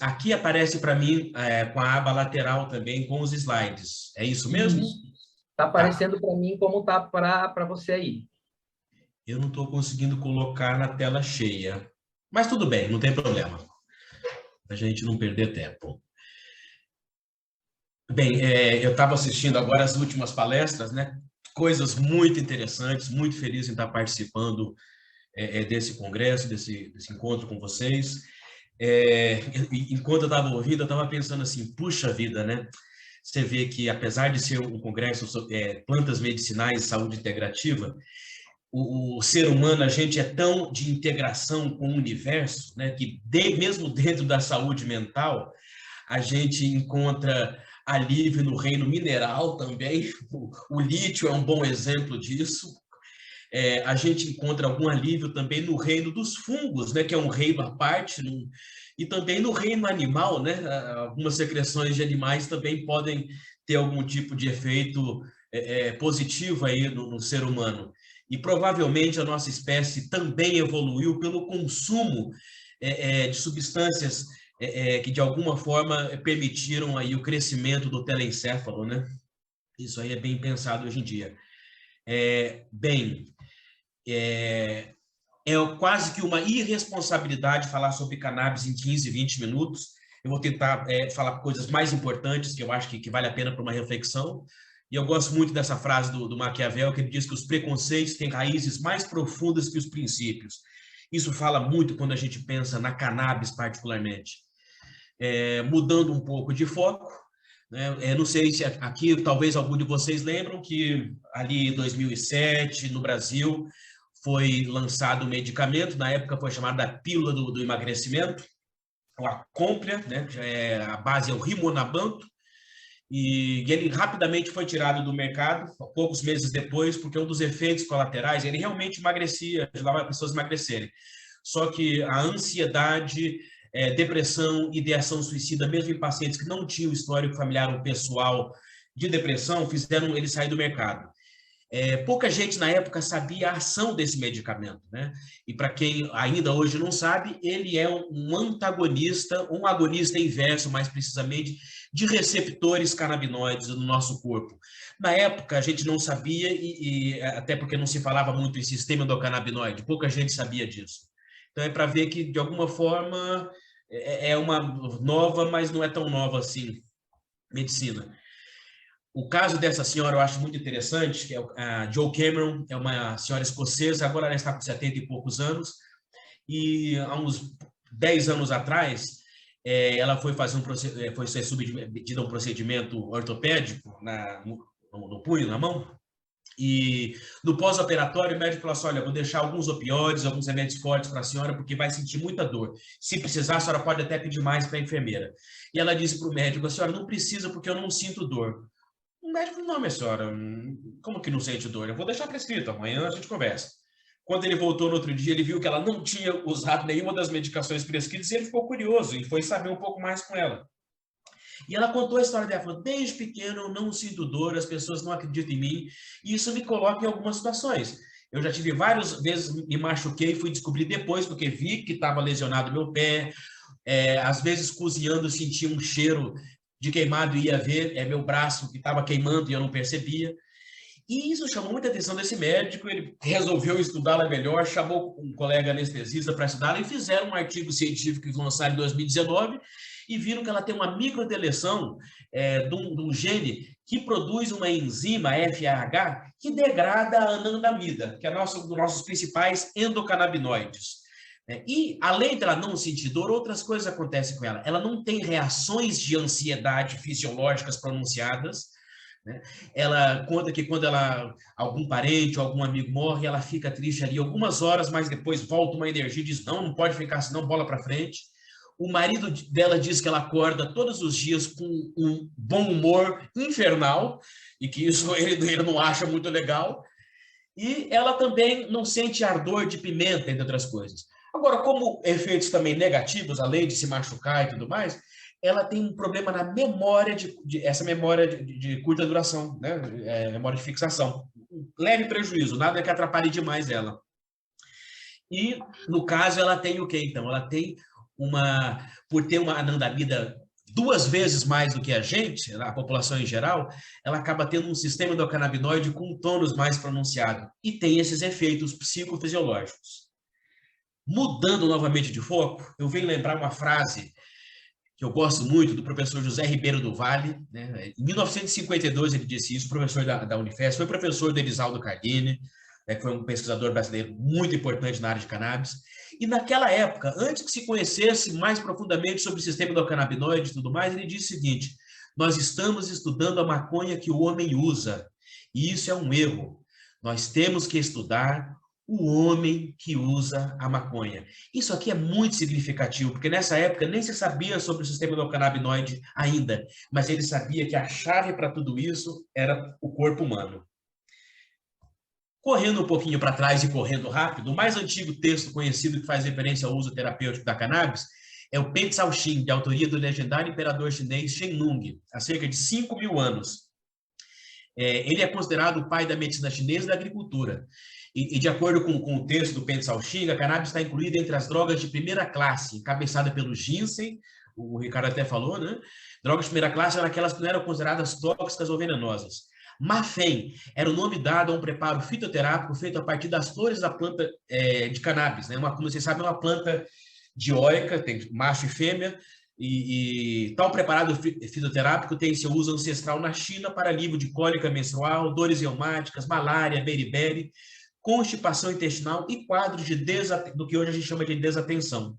Aqui aparece para mim com a aba lateral também, com os slides. É isso mesmo? Está aparecendo para mim como está para você aí. Eu não estou conseguindo colocar na tela cheia. Mas tudo bem, não tem problema. A gente não perder tempo. Bem, eu estava assistindo agora as últimas palestras, né? Coisas muito interessantes, muito feliz em estar participando desse congresso, desse encontro com vocês. Enquanto eu estava ouvindo, eu estava pensando assim, puxa vida, né? Você vê que, apesar de ser um congresso sobre plantas medicinais e saúde integrativa, o ser humano, a gente é tão de integração com o universo, né, que mesmo dentro da saúde mental, a gente encontra alívio no reino mineral também. O lítio é um bom exemplo disso. A gente encontra algum alívio também no reino dos fungos, né, que é um reino à parte, e também no reino animal, né, algumas secreções de animais também podem ter algum tipo de efeito positivo aí no ser humano. E provavelmente a nossa espécie também evoluiu pelo consumo de substâncias que de alguma forma permitiram aí o crescimento do telencéfalo, né? Isso aí é bem pensado hoje em dia. É quase que uma irresponsabilidade falar sobre cannabis em 15, 20 minutos. Eu vou tentar falar coisas mais importantes que eu acho que vale a pena para uma reflexão. E eu gosto muito dessa frase do Maquiavel, que ele diz que os preconceitos têm raízes mais profundas que os princípios. Isso fala muito quando a gente pensa na cannabis, particularmente. Mudando um pouco de foco, né? Não sei se aqui, talvez algum de vocês lembram que ali em 2007, no Brasil, foi lançado um medicamento, na época foi chamada pílula do emagrecimento, a Complia, né? A base é o Rimonabanto, e ele rapidamente foi tirado do mercado, poucos meses depois, porque um dos efeitos colaterais, ele realmente emagrecia, ajudava as pessoas a emagrecerem. Só que a ansiedade, depressão, ideação suicida, mesmo em pacientes que não tinham histórico familiar ou pessoal de depressão, fizeram ele sair do mercado. Pouca gente na época sabia a ação desse medicamento, né? E para quem ainda hoje não sabe, ele é um antagonista, um agonista inverso, mais precisamente, de receptores canabinoides no nosso corpo. Na época a gente não sabia, e até porque não se falava muito em sistema endocannabinoide, pouca gente sabia disso. Então é para ver que, de alguma forma, é uma nova, mas não é tão nova assim, medicina. O caso dessa senhora eu acho muito interessante, que é a Jo Cameron, é uma senhora escocesa, agora ela está com 70 e poucos anos, e há uns 10 anos atrás, ela foi foi ser submetida a um procedimento ortopédico no punho, na mão, e no pós-operatório o médico falou assim, olha, vou deixar alguns opioides, alguns remédios fortes para a senhora, porque vai sentir muita dor. Se precisar, a senhora pode até pedir mais para a enfermeira. E ela disse para o médico, a senhora não precisa porque eu não sinto dor. O médico falou, não, minha senhora, como que não sente dor? Eu vou deixar prescrito, amanhã a gente conversa. Quando ele voltou no outro dia, ele viu que ela não tinha usado nenhuma das medicações prescritas e ele ficou curioso e foi saber um pouco mais com ela. E ela contou a história dela, falou, desde pequeno eu não sinto dor, as pessoas não acreditam em mim e isso me coloca em algumas situações. Eu já tive várias vezes, me machuquei, fui descobrir depois, porque vi que estava lesionado meu pé, às vezes cozinhando senti um cheiro de queimado e ia ver meu braço que estava queimando e eu não percebia. E isso chamou muita atenção desse médico, ele resolveu estudá-la melhor, chamou um colega anestesista para estudá-la e fizeram um artigo científico que lançaram em 2019 e viram que ela tem uma microdeleção de um gene que produz uma enzima FAH que degrada a anandamida, que é um dos nossos principais endocannabinoides. E, além dela não sentir dor, outras coisas acontecem com ela. Ela não tem reações de ansiedade fisiológicas pronunciadas, né? Ela conta que quando algum parente ou algum amigo morre, ela fica triste ali algumas horas, mas depois volta uma energia e diz, não pode ficar assim, não, bola para frente. O marido dela diz que ela acorda todos os dias com um bom humor infernal, e que isso ele não acha muito legal. E ela também não sente ardor de pimenta, entre outras coisas. Agora, como efeitos também negativos, além de se machucar e tudo mais, ela tem um problema na memória, essa memória de curta duração, né? Memória de fixação. Um leve prejuízo, nada que atrapalhe demais ela. E, no caso, ela tem o quê, então? Ela tem por ter uma anandamida 2 vezes mais do que a gente, a população em geral, ela acaba tendo um sistema endocannabinoide com um tônus mais pronunciado e tem esses efeitos psicofisiológicos. Mudando novamente de foco, eu venho lembrar uma frase que eu gosto muito do professor José Ribeiro do Vale, né? Em 1952 ele disse isso, professor da Unifesp, foi professor do Elisaldo Cardini, né, que foi um pesquisador brasileiro muito importante na área de cannabis, e naquela época, antes que se conhecesse mais profundamente sobre o sistema endocannabinoide e tudo mais, ele disse o seguinte, nós estamos estudando a maconha que o homem usa, e isso é um erro, nós temos que estudar o homem que usa a maconha. Isso aqui é muito significativo, porque nessa época nem se sabia sobre o sistema endocannabinoide ainda, mas ele sabia que a chave para tudo isso era o corpo humano. Correndo um pouquinho para trás e correndo rápido, o mais antigo texto conhecido que faz referência ao uso terapêutico da cannabis é o Pen Shaoxing, de autoria do legendário imperador chinês Shen Nung, há cerca de 5.000 anos. Ele é considerado o pai da medicina chinesa e da agricultura. E de acordo com o texto do Pen Shaoxing, a cannabis está incluída entre as drogas de primeira classe, encabeçada pelo ginseng, o Ricardo até falou, né? Drogas de primeira classe eram aquelas que não eram consideradas tóxicas ou venenosas. Mafém era o nome dado a um preparo fitoterápico feito a partir das flores da planta de cannabis, né? Como vocês sabem, é uma planta dioica, tem macho e fêmea, e tal preparado fitoterápico tem seu uso ancestral na China para alívio de cólica menstrual, dores reumáticas, malária, beriberi, constipação intestinal e quadros do que hoje a gente chama de desatenção.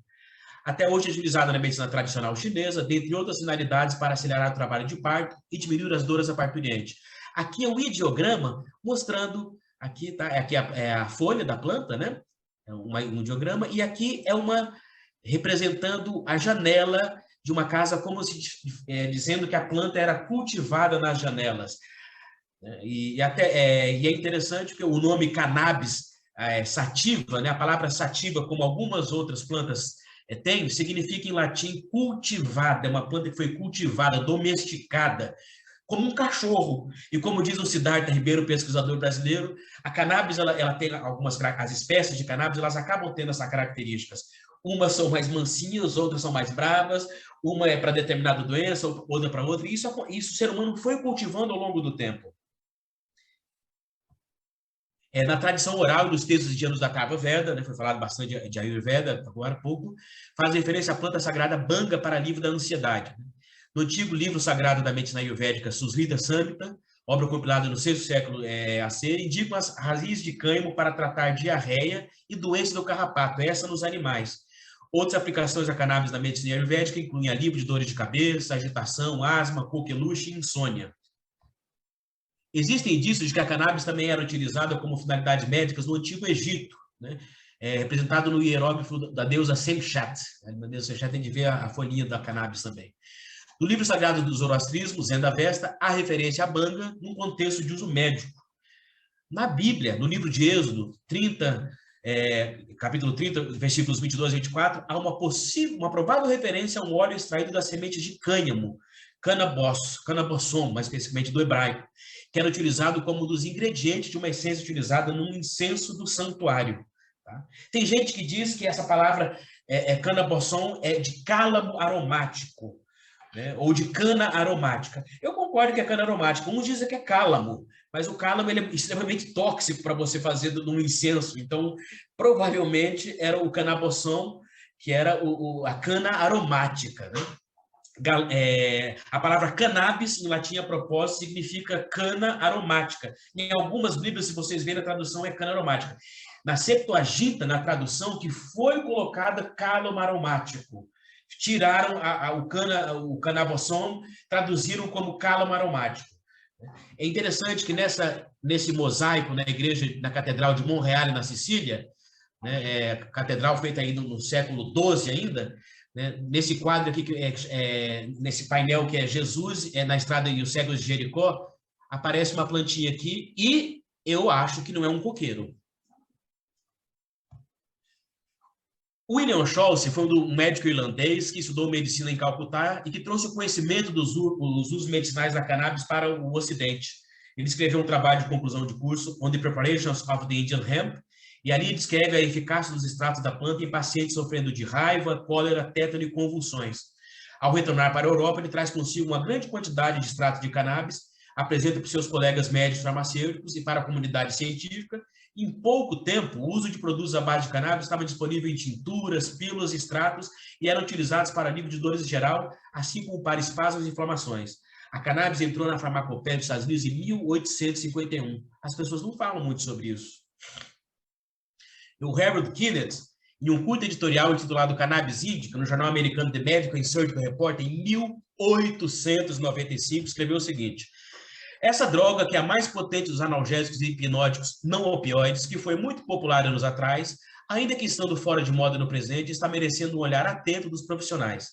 Até hoje é utilizada na medicina tradicional chinesa, dentre outras finalidades para acelerar o trabalho de parto e diminuir as dores à parturiente. Aqui é um ideograma mostrando Aqui tá, aqui é a folha da planta, né? É um diagrama, e aqui é uma representando a janela de uma casa, como se dizendo que a planta era cultivada nas janelas. E é interessante que o nome cannabis sativa, né? A palavra sativa, como algumas outras plantas têm, significa em latim cultivada, é uma planta que foi cultivada, domesticada, como um cachorro. E como diz o Siddhartha Ribeiro, pesquisador brasileiro, a cannabis, ela tem as espécies de cannabis, elas acabam tendo essas características. Umas são mais mansinhas, outras são mais bravas, uma é para determinada doença, outra para outra, e isso o ser humano foi cultivando ao longo do tempo. Na tradição oral e nos textos indianos da Atharva Veda, né, foi falado bastante de Ayurveda agora há pouco, faz referência à planta sagrada Banga para alívio da ansiedade. No antigo livro sagrado da medicina ayurvédica, Susrita Samhita, obra compilada no 6º século AC, indicam as raízes de cânhamo para tratar diarreia e doença do carrapato, essa nos animais. Outras aplicações da cannabis na medicina ayurvédica incluem alívio de dores de cabeça, agitação, asma, coqueluche e insônia. Existem indícios de que a cannabis também era utilizada como finalidades médicas no Antigo Egito, né? Representado no hieróglifo da deusa Semchat. A deusa Semchat tem de ver a folhinha da cannabis também. No livro sagrado do zoroastrismo, Zendavesta, há referência à banga num contexto de uso médico. Na Bíblia, no livro de Êxodo 30, capítulo 30, versículos 22 e 24, há uma provável referência a um óleo extraído das sementes de cânhamo, canabossom, mais especificamente do hebraico, que era utilizado como um dos ingredientes de uma essência utilizada num incenso do santuário. Tá? Tem gente que diz que essa palavra canabossom é de cálamo aromático, né? Ou de cana aromática. Eu concordo que é cana aromática. Uns dizem que é cálamo, mas o cálamo ele é extremamente tóxico para você fazer num incenso. Então, provavelmente era o canabossom, que era a cana aromática, né? A palavra cannabis, em latim, a propósito, significa cana aromática. Em algumas Bíblias, se vocês verem, a tradução é cana aromática. Na Septuaginta, na tradução, que foi colocada cálamo aromático. Tiraram o canabossom, traduziram como cálamo aromático. É interessante que nesse mosaico na igreja, na Catedral de Monreale, na Sicília, né, catedral feita aí no século XII ainda, né, nesse quadro aqui, nesse painel que é Jesus na estrada e os cegos de Jericó, aparece uma plantinha aqui e eu acho que não é um coqueiro. William Scholz foi um médico irlandês que estudou medicina em Calcutá e que trouxe o conhecimento dos usos medicinais da cannabis para o Ocidente. Ele escreveu um trabalho de conclusão de curso, On the Preparations of the Indian Hemp, e ali descreve a eficácia dos extratos da planta em pacientes sofrendo de raiva, cólera, tétano e convulsões. Ao retornar para a Europa, ele traz consigo uma grande quantidade de extratos de cannabis, apresenta para os seus colegas médicos farmacêuticos e para a comunidade científica. Em pouco tempo, o uso de produtos à base de cannabis estava disponível em tinturas, pílulas, extratos e eram utilizados para alívio de dores em geral, assim como para espasmos e inflamações. A cannabis entrou na farmacopeia dos Estados Unidos em 1851. As pessoas não falam muito sobre isso. O Harold Kinnett, em um curto editorial intitulado Cannabis Indica, no jornal americano The Medical and Surgical Report, em 1895, escreveu o seguinte: essa droga, que é a mais potente dos analgésicos e hipnóticos não opioides, que foi muito popular anos atrás, ainda que estando fora de moda no presente, está merecendo um olhar atento dos profissionais.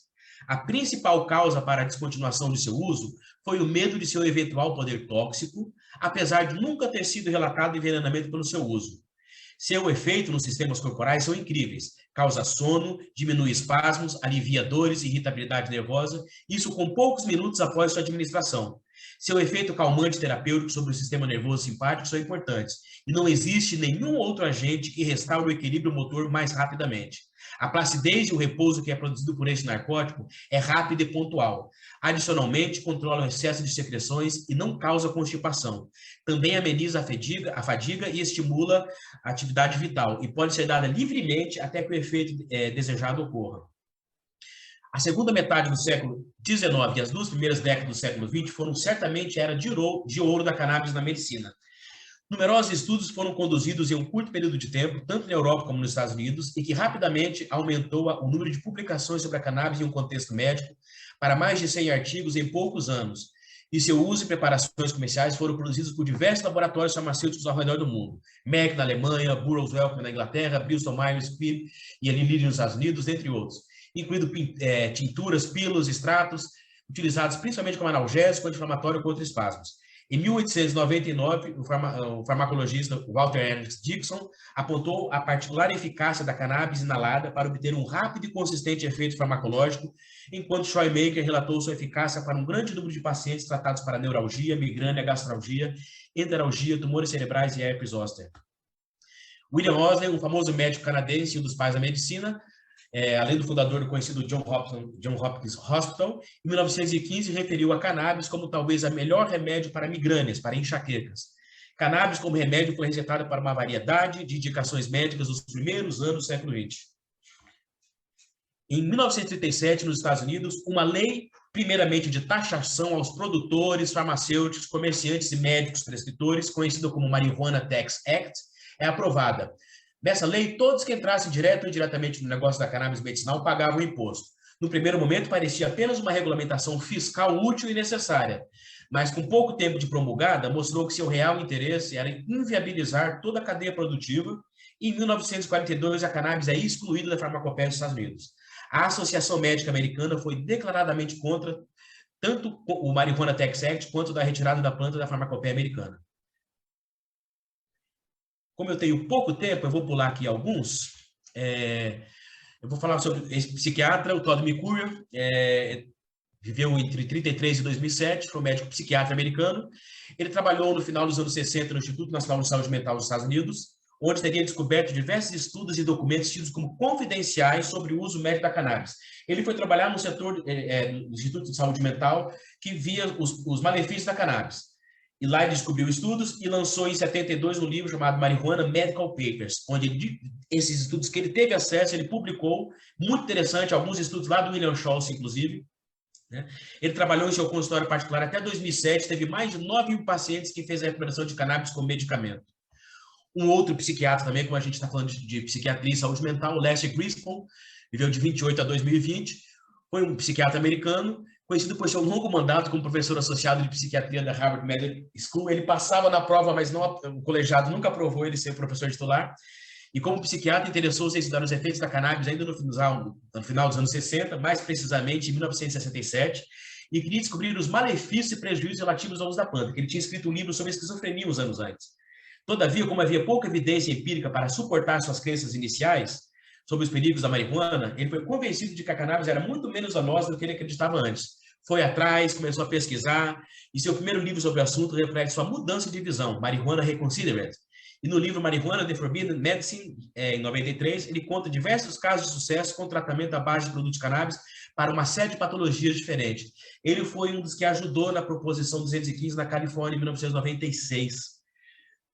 A principal causa para a descontinuação de seu uso foi o medo de seu eventual poder tóxico, apesar de nunca ter sido relatado envenenamento pelo seu uso. Seu efeito nos sistemas corporais são incríveis. Causa sono, diminui espasmos, alivia dores e irritabilidade nervosa, isso com poucos minutos após sua administração. Seu efeito calmante terapêutico sobre o sistema nervoso simpático são importantes, e não existe nenhum outro agente que restaure o equilíbrio motor mais rapidamente. A placidez e o repouso que é produzido por este narcótico é rápido e pontual. Adicionalmente, controla o excesso de secreções e não causa constipação. Também ameniza a fadiga e estimula a atividade vital, e pode ser dada livremente até que o efeito desejado ocorra. A segunda metade do século XIX e as 2 primeiras décadas do século XX foram certamente a era de ouro da cannabis na medicina. Numerosos estudos foram conduzidos em um curto período de tempo, tanto na Europa como nos Estados Unidos, e que rapidamente aumentou o número de publicações sobre a cannabis em um contexto médico para mais de 100 artigos em poucos anos. e seu uso e preparações comerciais foram produzidos por diversos laboratórios farmacêuticos ao redor do mundo. Merck na Alemanha, Burroughs Wellcome na Inglaterra, Bristol Myers Squibb e a Lilly nos Estados Unidos, entre outros, incluindo tinturas, pílulas, extratos, utilizados principalmente como analgésico, anti-inflamatório contra espasmos. Em 1899, o farmacologista Walter Ernst Dixon apontou a particular eficácia da cannabis inalada para obter um rápido e consistente efeito farmacológico, enquanto Shoemaker relatou sua eficácia para um grande número de pacientes tratados para neuralgia, migrânia, gastralgia, enteralgia, tumores cerebrais e herpes zoster. William Owsley, um famoso médico canadense e um dos pais da medicina, além do fundador do conhecido John Hopkins Hospital, em 1915 referiu a cannabis como talvez a melhor remédio para migrânias, para enxaquecas. Cannabis como remédio foi receitado para uma variedade de indicações médicas nos primeiros anos do século XX. Em 1937, nos Estados Unidos, uma lei, primeiramente de taxação aos produtores, farmacêuticos, comerciantes e médicos prescritores, conhecida como Marijuana Tax Act, é aprovada. Nessa lei, todos que entrassem direto ou indiretamente no negócio da cannabis medicinal pagavam imposto. No primeiro momento, parecia apenas uma regulamentação fiscal útil e necessária, mas com pouco tempo de promulgada, mostrou que seu real interesse era inviabilizar toda a cadeia produtiva, e em 1942 a cannabis é excluída da farmacopeia dos Estados Unidos. A Associação Médica Americana foi declaradamente contra tanto o Marijuana Tax Act quanto da retirada da planta da farmacopeia americana. Como eu tenho pouco tempo, eu vou pular aqui alguns. Eu vou falar sobre esse psiquiatra, o Todd McCurry, viveu entre 1933 e 2007, foi um médico psiquiatra americano. Ele trabalhou no final dos anos 60 no Instituto Nacional de Saúde Mental dos Estados Unidos, onde teria descoberto diversos estudos e documentos tidos como confidenciais sobre o uso médico da cannabis. Ele foi trabalhar no setor do Instituto de Saúde Mental que via os malefícios da cannabis. E lá ele descobriu estudos e lançou em 72 um livro chamado Marijuana Medical Papers, onde esses estudos que ele teve acesso, ele publicou, muito interessante, alguns estudos lá do William Scholz, inclusive. Né? Ele trabalhou em seu consultório particular até 2007, teve mais de 9.000 pacientes que fez a recomendação de cannabis como medicamento. Um outro psiquiatra também, como a gente está falando de psiquiatria e saúde mental, o Leslie Griswold, viveu de 28 a 2020, foi um psiquiatra americano, conhecido por seu longo mandato como professor associado de psiquiatria da Harvard Medical School. Ele passava na prova, mas o colegiado nunca aprovou ele ser professor titular. E como psiquiatra, interessou-se em estudar os efeitos da cannabis ainda no final dos anos 60, mais precisamente em 1967, e queria descobrir os malefícios e prejuízos relativos ao uso da planta, que ele tinha escrito um livro sobre esquizofrenia uns anos antes. Todavia, como havia pouca evidência empírica para suportar suas crenças iniciais sobre os perigos da marihuana, ele foi convencido de que a cannabis era muito menos danosa do que ele acreditava antes. Foi atrás, começou a pesquisar, e seu primeiro livro sobre o assunto reflete sua mudança de visão, Marijuana Reconsidered. E no livro Marijuana, The Forbidden Medicine, em 93, ele conta diversos casos de sucesso com tratamento à base de produtos de cannabis para uma série de patologias diferentes. Ele foi um dos que ajudou na proposição 215 na Califórnia em 1996.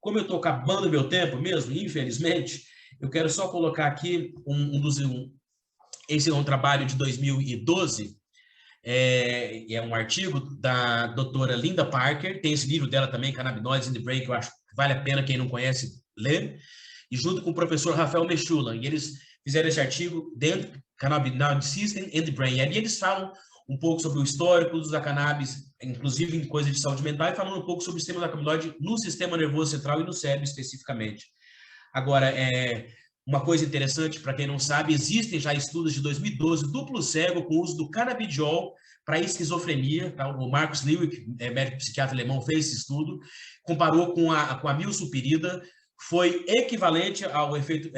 Como eu estou acabando meu tempo mesmo, infelizmente, eu quero só colocar aqui esse é um trabalho de 2012, é um artigo da doutora Linda Parker, tem esse livro dela também, Cannabinoids in the Brain, que eu acho que vale a pena quem não conhece ler, e junto com o professor Rafael Mechula, e eles fizeram esse artigo dentro do Cannabinoid System in the Brain, e ali eles falam um pouco sobre o histórico da cannabis, inclusive em coisas de saúde mental, e falando um pouco sobre o sistema da cannabinoide no sistema nervoso central e no cérebro especificamente. Agora, uma coisa interessante, para quem não sabe, existem já estudos de 2012, duplo cego, com o uso do canabidiol para esquizofrenia. Tá? O Marcus Lewick, médico psiquiatra alemão, fez esse estudo, comparou com a milsulpirida, foi equivalente ao efeito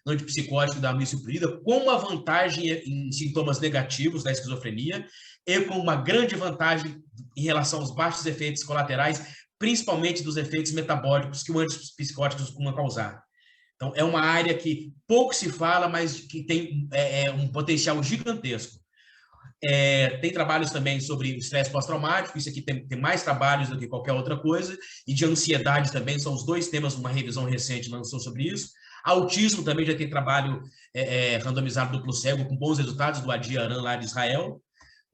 antipsicótico da milsulpirida, com uma vantagem em sintomas negativos da esquizofrenia e com uma grande vantagem em relação aos baixos efeitos colaterais, principalmente dos efeitos metabólicos que o antipsicótico costuma causar. Então, é uma área que pouco se fala, mas que tem um potencial gigantesco. Tem trabalhos também sobre estresse pós-traumático, isso aqui tem mais trabalhos do que qualquer outra coisa, e de ansiedade também, são os dois temas, uma revisão recente lançou sobre isso. Autismo também já tem trabalho randomizado duplo cego, com bons resultados, do Adi Aran, lá de Israel.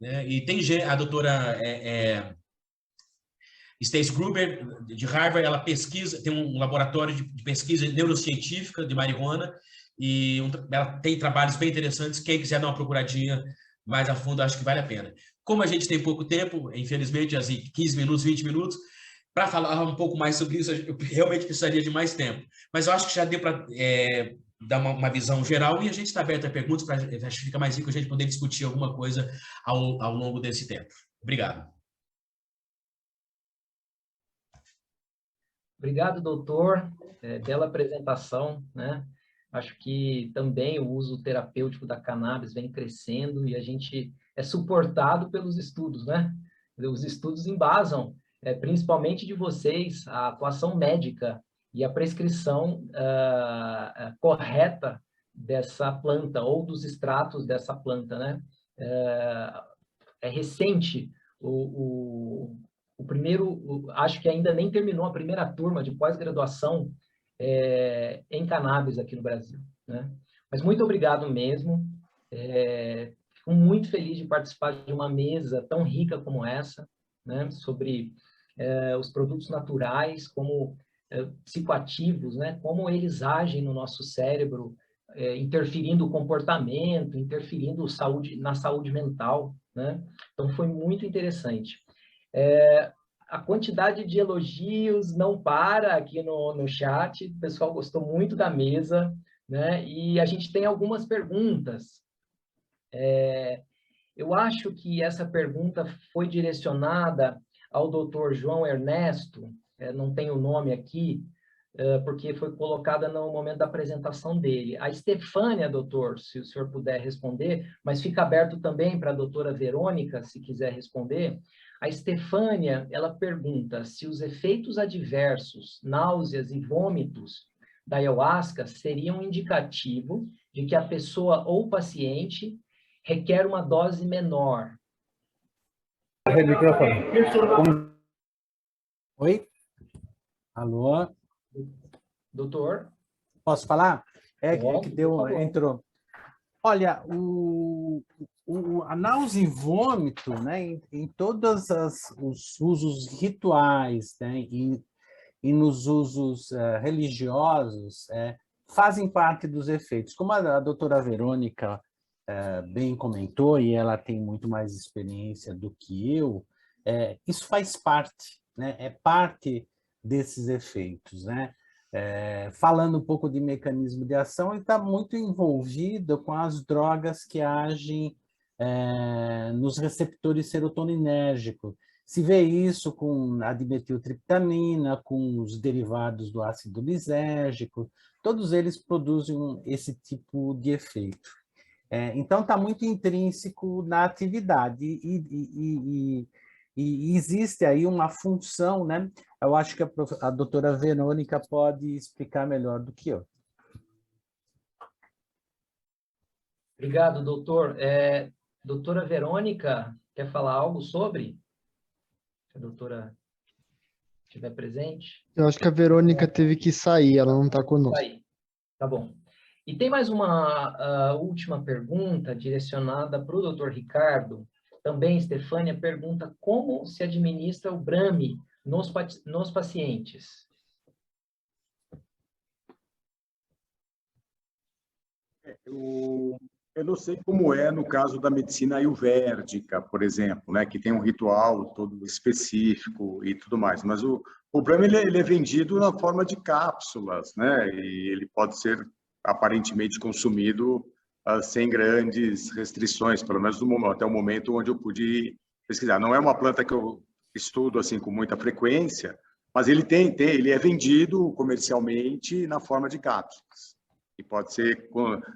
Né? E tem a doutora Stacy Gruber, de Harvard, ela pesquisa, tem um laboratório de pesquisa neurocientífica de marihuana, e ela tem trabalhos bem interessantes. Quem quiser dar uma procuradinha mais a fundo, acho que vale a pena. como a gente tem pouco tempo, infelizmente, assim, 15 minutos, 20 minutos, para falar um pouco mais sobre isso, eu realmente precisaria de mais tempo. Mas eu acho que já deu para dar uma visão geral e a gente está aberto a perguntas, acho que fica mais rico a gente poder discutir alguma coisa ao longo desse tempo. Obrigado. Obrigado, doutor. Bela apresentação, né? Acho que também o uso terapêutico da cannabis vem crescendo e a gente é suportado pelos estudos, né? Os estudos embasam, principalmente de vocês, a atuação médica e a prescrição correta dessa planta ou dos extratos dessa planta, né? É recente o primeiro, acho que ainda nem terminou a primeira turma de pós-graduação em cannabis aqui no Brasil, né? Mas muito obrigado mesmo. Fico muito feliz de participar de uma mesa tão rica como essa, né? Sobre os produtos naturais, como psicoativos, né? Como eles agem no nosso cérebro, interferindo o comportamento, interferindo na saúde mental, né? Então, foi muito interessante. A quantidade de elogios não para aqui no chat, o pessoal gostou muito da mesa, né? E a gente tem algumas perguntas. Eu acho que essa pergunta foi direcionada ao Dr. João Ernesto, não tem o nome aqui, porque foi colocada no momento da apresentação dele. A Estefânia, doutor, se o senhor puder responder, mas fica aberto também para a doutora Verônica, se quiser responder. A Estefânia, ela pergunta se os efeitos adversos, náuseas e vômitos da ayahuasca seriam indicativo de que a pessoa ou paciente requer uma dose menor. Oi? Alô? Doutor? Posso falar? Bom, entrou. Olha, a náusea e vômito, né, em todos os usos rituais, né, e nos usos religiosos, fazem parte dos efeitos. Como a doutora Verônica bem comentou, e ela tem muito mais experiência do que eu, isso faz parte, né, é parte desses efeitos, né? Falando um pouco de mecanismo de ação, ele está muito envolvido com as drogas que agem nos receptores serotoninérgicos. Se vê isso com a dimetiltriptamina, com os derivados do ácido lisérgico, todos eles produzem esse tipo de efeito. Então, está muito intrínseco na atividade e existe aí uma função, né? Eu acho que a doutora Verônica pode explicar melhor do que eu. Obrigado, doutor. Doutora Verônica, quer falar algo sobre? Se a doutora estiver presente. Eu acho que a Verônica teve que sair, ela não está conosco. Aí. Tá bom. E tem mais uma última pergunta direcionada para o doutor Ricardo. Também, Estefânia pergunta como se administra o Brahmi nos pacientes. Eu não sei como é no caso da medicina ayurvédica, por exemplo, né, que tem um ritual todo específico e tudo mais, mas o Brahmi ele é vendido na forma de cápsulas, né, e ele pode ser aparentemente consumido sem grandes restrições, pelo menos até o momento onde eu pude pesquisar. Não é uma planta que eu estudo assim com muita frequência, mas ele é vendido comercialmente na forma de cápsulas. E pode ser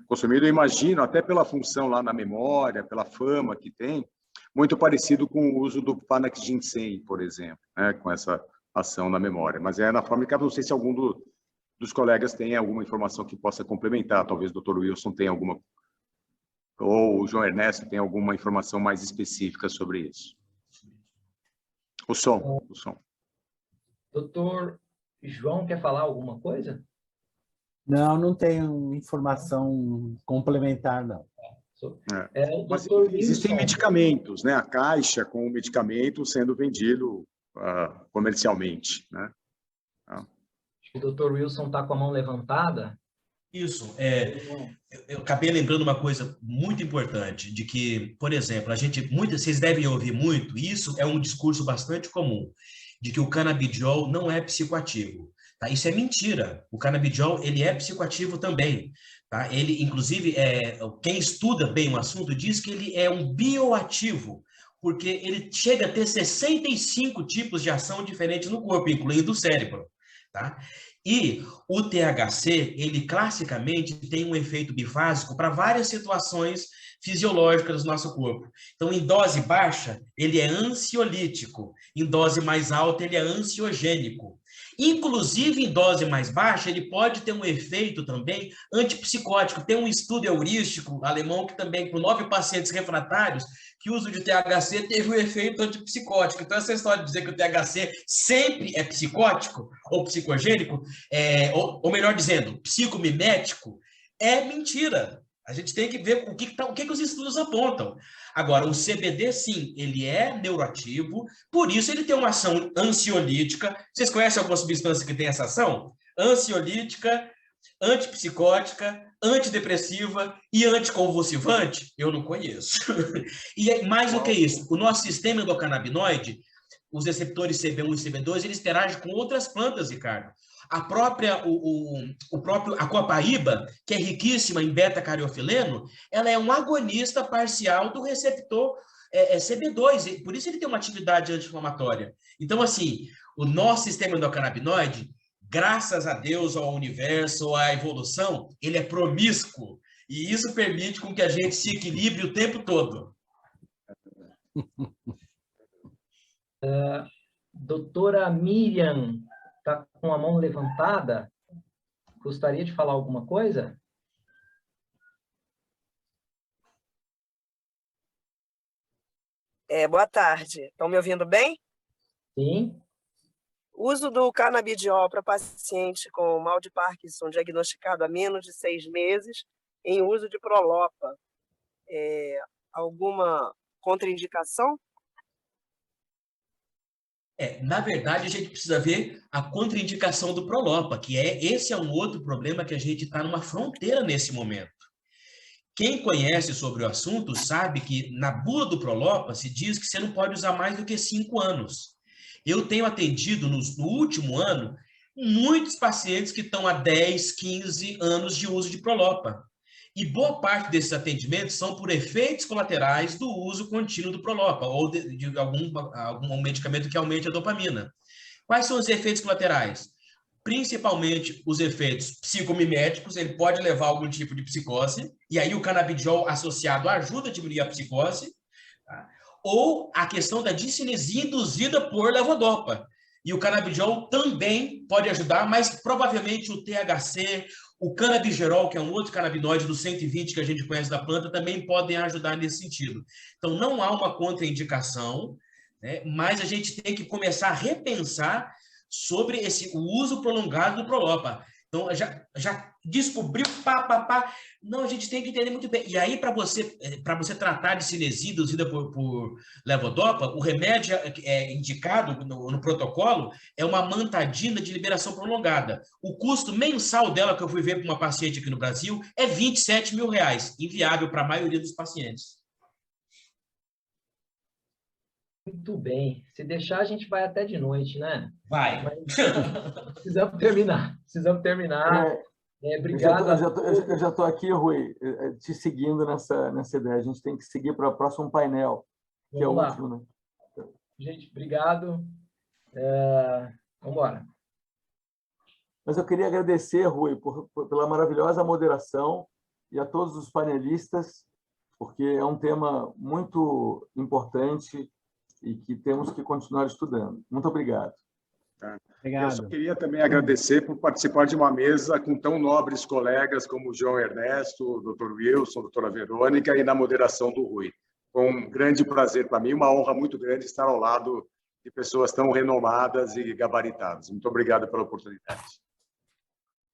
consumido, eu imagino, até pela função lá na memória, pela fama que tem, muito parecido com o uso do Panax Ginseng, por exemplo, né, com essa ação na memória. Mas na forma de cápsula, não sei se algum dos colegas tem alguma informação que possa complementar, talvez o Dr. Wilson tenha alguma, ou o João Ernesto tem alguma informação mais específica sobre isso. O som. Doutor João, quer falar alguma coisa? Não tenho informação complementar, não. Mas existem medicamentos, né? A caixa com o medicamento sendo vendido comercialmente, né? Acho que o Dr. Wilson está com a mão levantada. Isso. Eu acabei lembrando uma coisa muito importante, de que, por exemplo, vocês devem ouvir muito, e isso é um discurso bastante comum, de que o canabidiol não é psicoativo. Tá? Isso é mentira. O canabidiol, ele é psicoativo também. Tá? Ele, inclusive, quem estuda bem o assunto diz que ele é um bioativo, porque ele chega a ter 65 tipos de ação diferentes no corpo, incluindo o cérebro. Tá? E o THC, ele classicamente tem um efeito bifásico para várias situações fisiológicas do nosso corpo. Então, em dose baixa, ele é ansiolítico. Em dose mais alta, ele é ansiogênico. Inclusive, em dose mais baixa, ele pode ter um efeito também antipsicótico. Tem um estudo heurístico alemão que também, com 9 pacientes refratários, que o uso de THC teve um efeito antipsicótico. Então, essa história de dizer que o THC sempre é psicótico ou psicogênico, ou melhor dizendo, psicomimético, é mentira. A gente tem que ver o que os estudos apontam. Agora, o CBD, sim, ele é neuroativo, por isso ele tem uma ação ansiolítica. Vocês conhecem alguma substância que tem essa ação? Ansiolítica, antipsicótica, antidepressiva e anticonvulsivante? Eu não conheço. E mais do que isso, o nosso sistema endocannabinoide, os receptores CB1 e CB2, eles interagem com outras plantas, Ricardo. A copaíba, que é riquíssima em beta-cariofileno, ela é um agonista parcial do receptor CB2, por isso ele tem uma atividade anti-inflamatória. Então, assim, o nosso sistema endocannabinoide, graças a Deus, ao universo, à evolução, ele é promíscuo, e isso permite com que a gente se equilibre o tempo todo. Doutora Miriam, está com a mão levantada? Gostaria de falar alguma coisa? Boa tarde. Estão me ouvindo bem? Sim. Uso do canabidiol para paciente com mal de Parkinson diagnosticado há menos de 6 meses em uso de Prolopa. Alguma contraindicação? Na verdade, a gente precisa ver a contraindicação do Prolopa, que esse é um outro problema que a gente está numa fronteira nesse momento. Quem conhece sobre o assunto sabe que na bula do Prolopa se diz que você não pode usar mais do que 5 anos. Eu tenho atendido no último ano muitos pacientes que estão há 10, 15 anos de uso de Prolopa. E boa parte desses atendimentos são por efeitos colaterais do uso contínuo do Prolopa, ou de algum medicamento que aumente a dopamina. Quais são os efeitos colaterais? Principalmente os efeitos psicomiméticos, ele pode levar a algum tipo de psicose, e aí o canabidiol associado ajuda a diminuir a psicose, tá? Ou a questão da discinesia induzida por levodopa. E o canabidiol também pode ajudar, mas provavelmente o THC, o canabigerol, que é um outro canabinoide do 120 que a gente conhece da planta, também podem ajudar nesse sentido. Então, não há uma contraindicação, né, mas a gente tem que começar a repensar sobre o uso prolongado do Prolopa. Então, já descobriu, Não, a gente tem que entender muito bem. E aí, para você tratar de cinesia induzida por levodopa, o remédio indicado no protocolo é uma amantadina de liberação prolongada. O custo mensal dela, que eu fui ver para uma paciente aqui no Brasil, é R$27 mil, inviável para a maioria dos pacientes. Muito bem. Se deixar, a gente vai até de noite, né? Vai. Mas precisamos terminar. Obrigado. Eu já estou aqui, Rui, te seguindo nessa ideia. A gente tem que seguir para o próximo painel, que Vamos é o lá. último, né? Gente, obrigado. Vamos embora. Mas eu queria agradecer, Rui, pela maravilhosa moderação e a todos os panelistas, porque é um tema muito importante e que temos que continuar estudando. Muito obrigado. Obrigado. Eu só queria também agradecer por participar de uma mesa com tão nobres colegas como o João Ernesto, o Dr. Wilson, a doutora Verônica e na moderação do Rui. Foi um grande prazer para mim, uma honra muito grande estar ao lado de pessoas tão renomadas e gabaritadas. Muito obrigado pela oportunidade.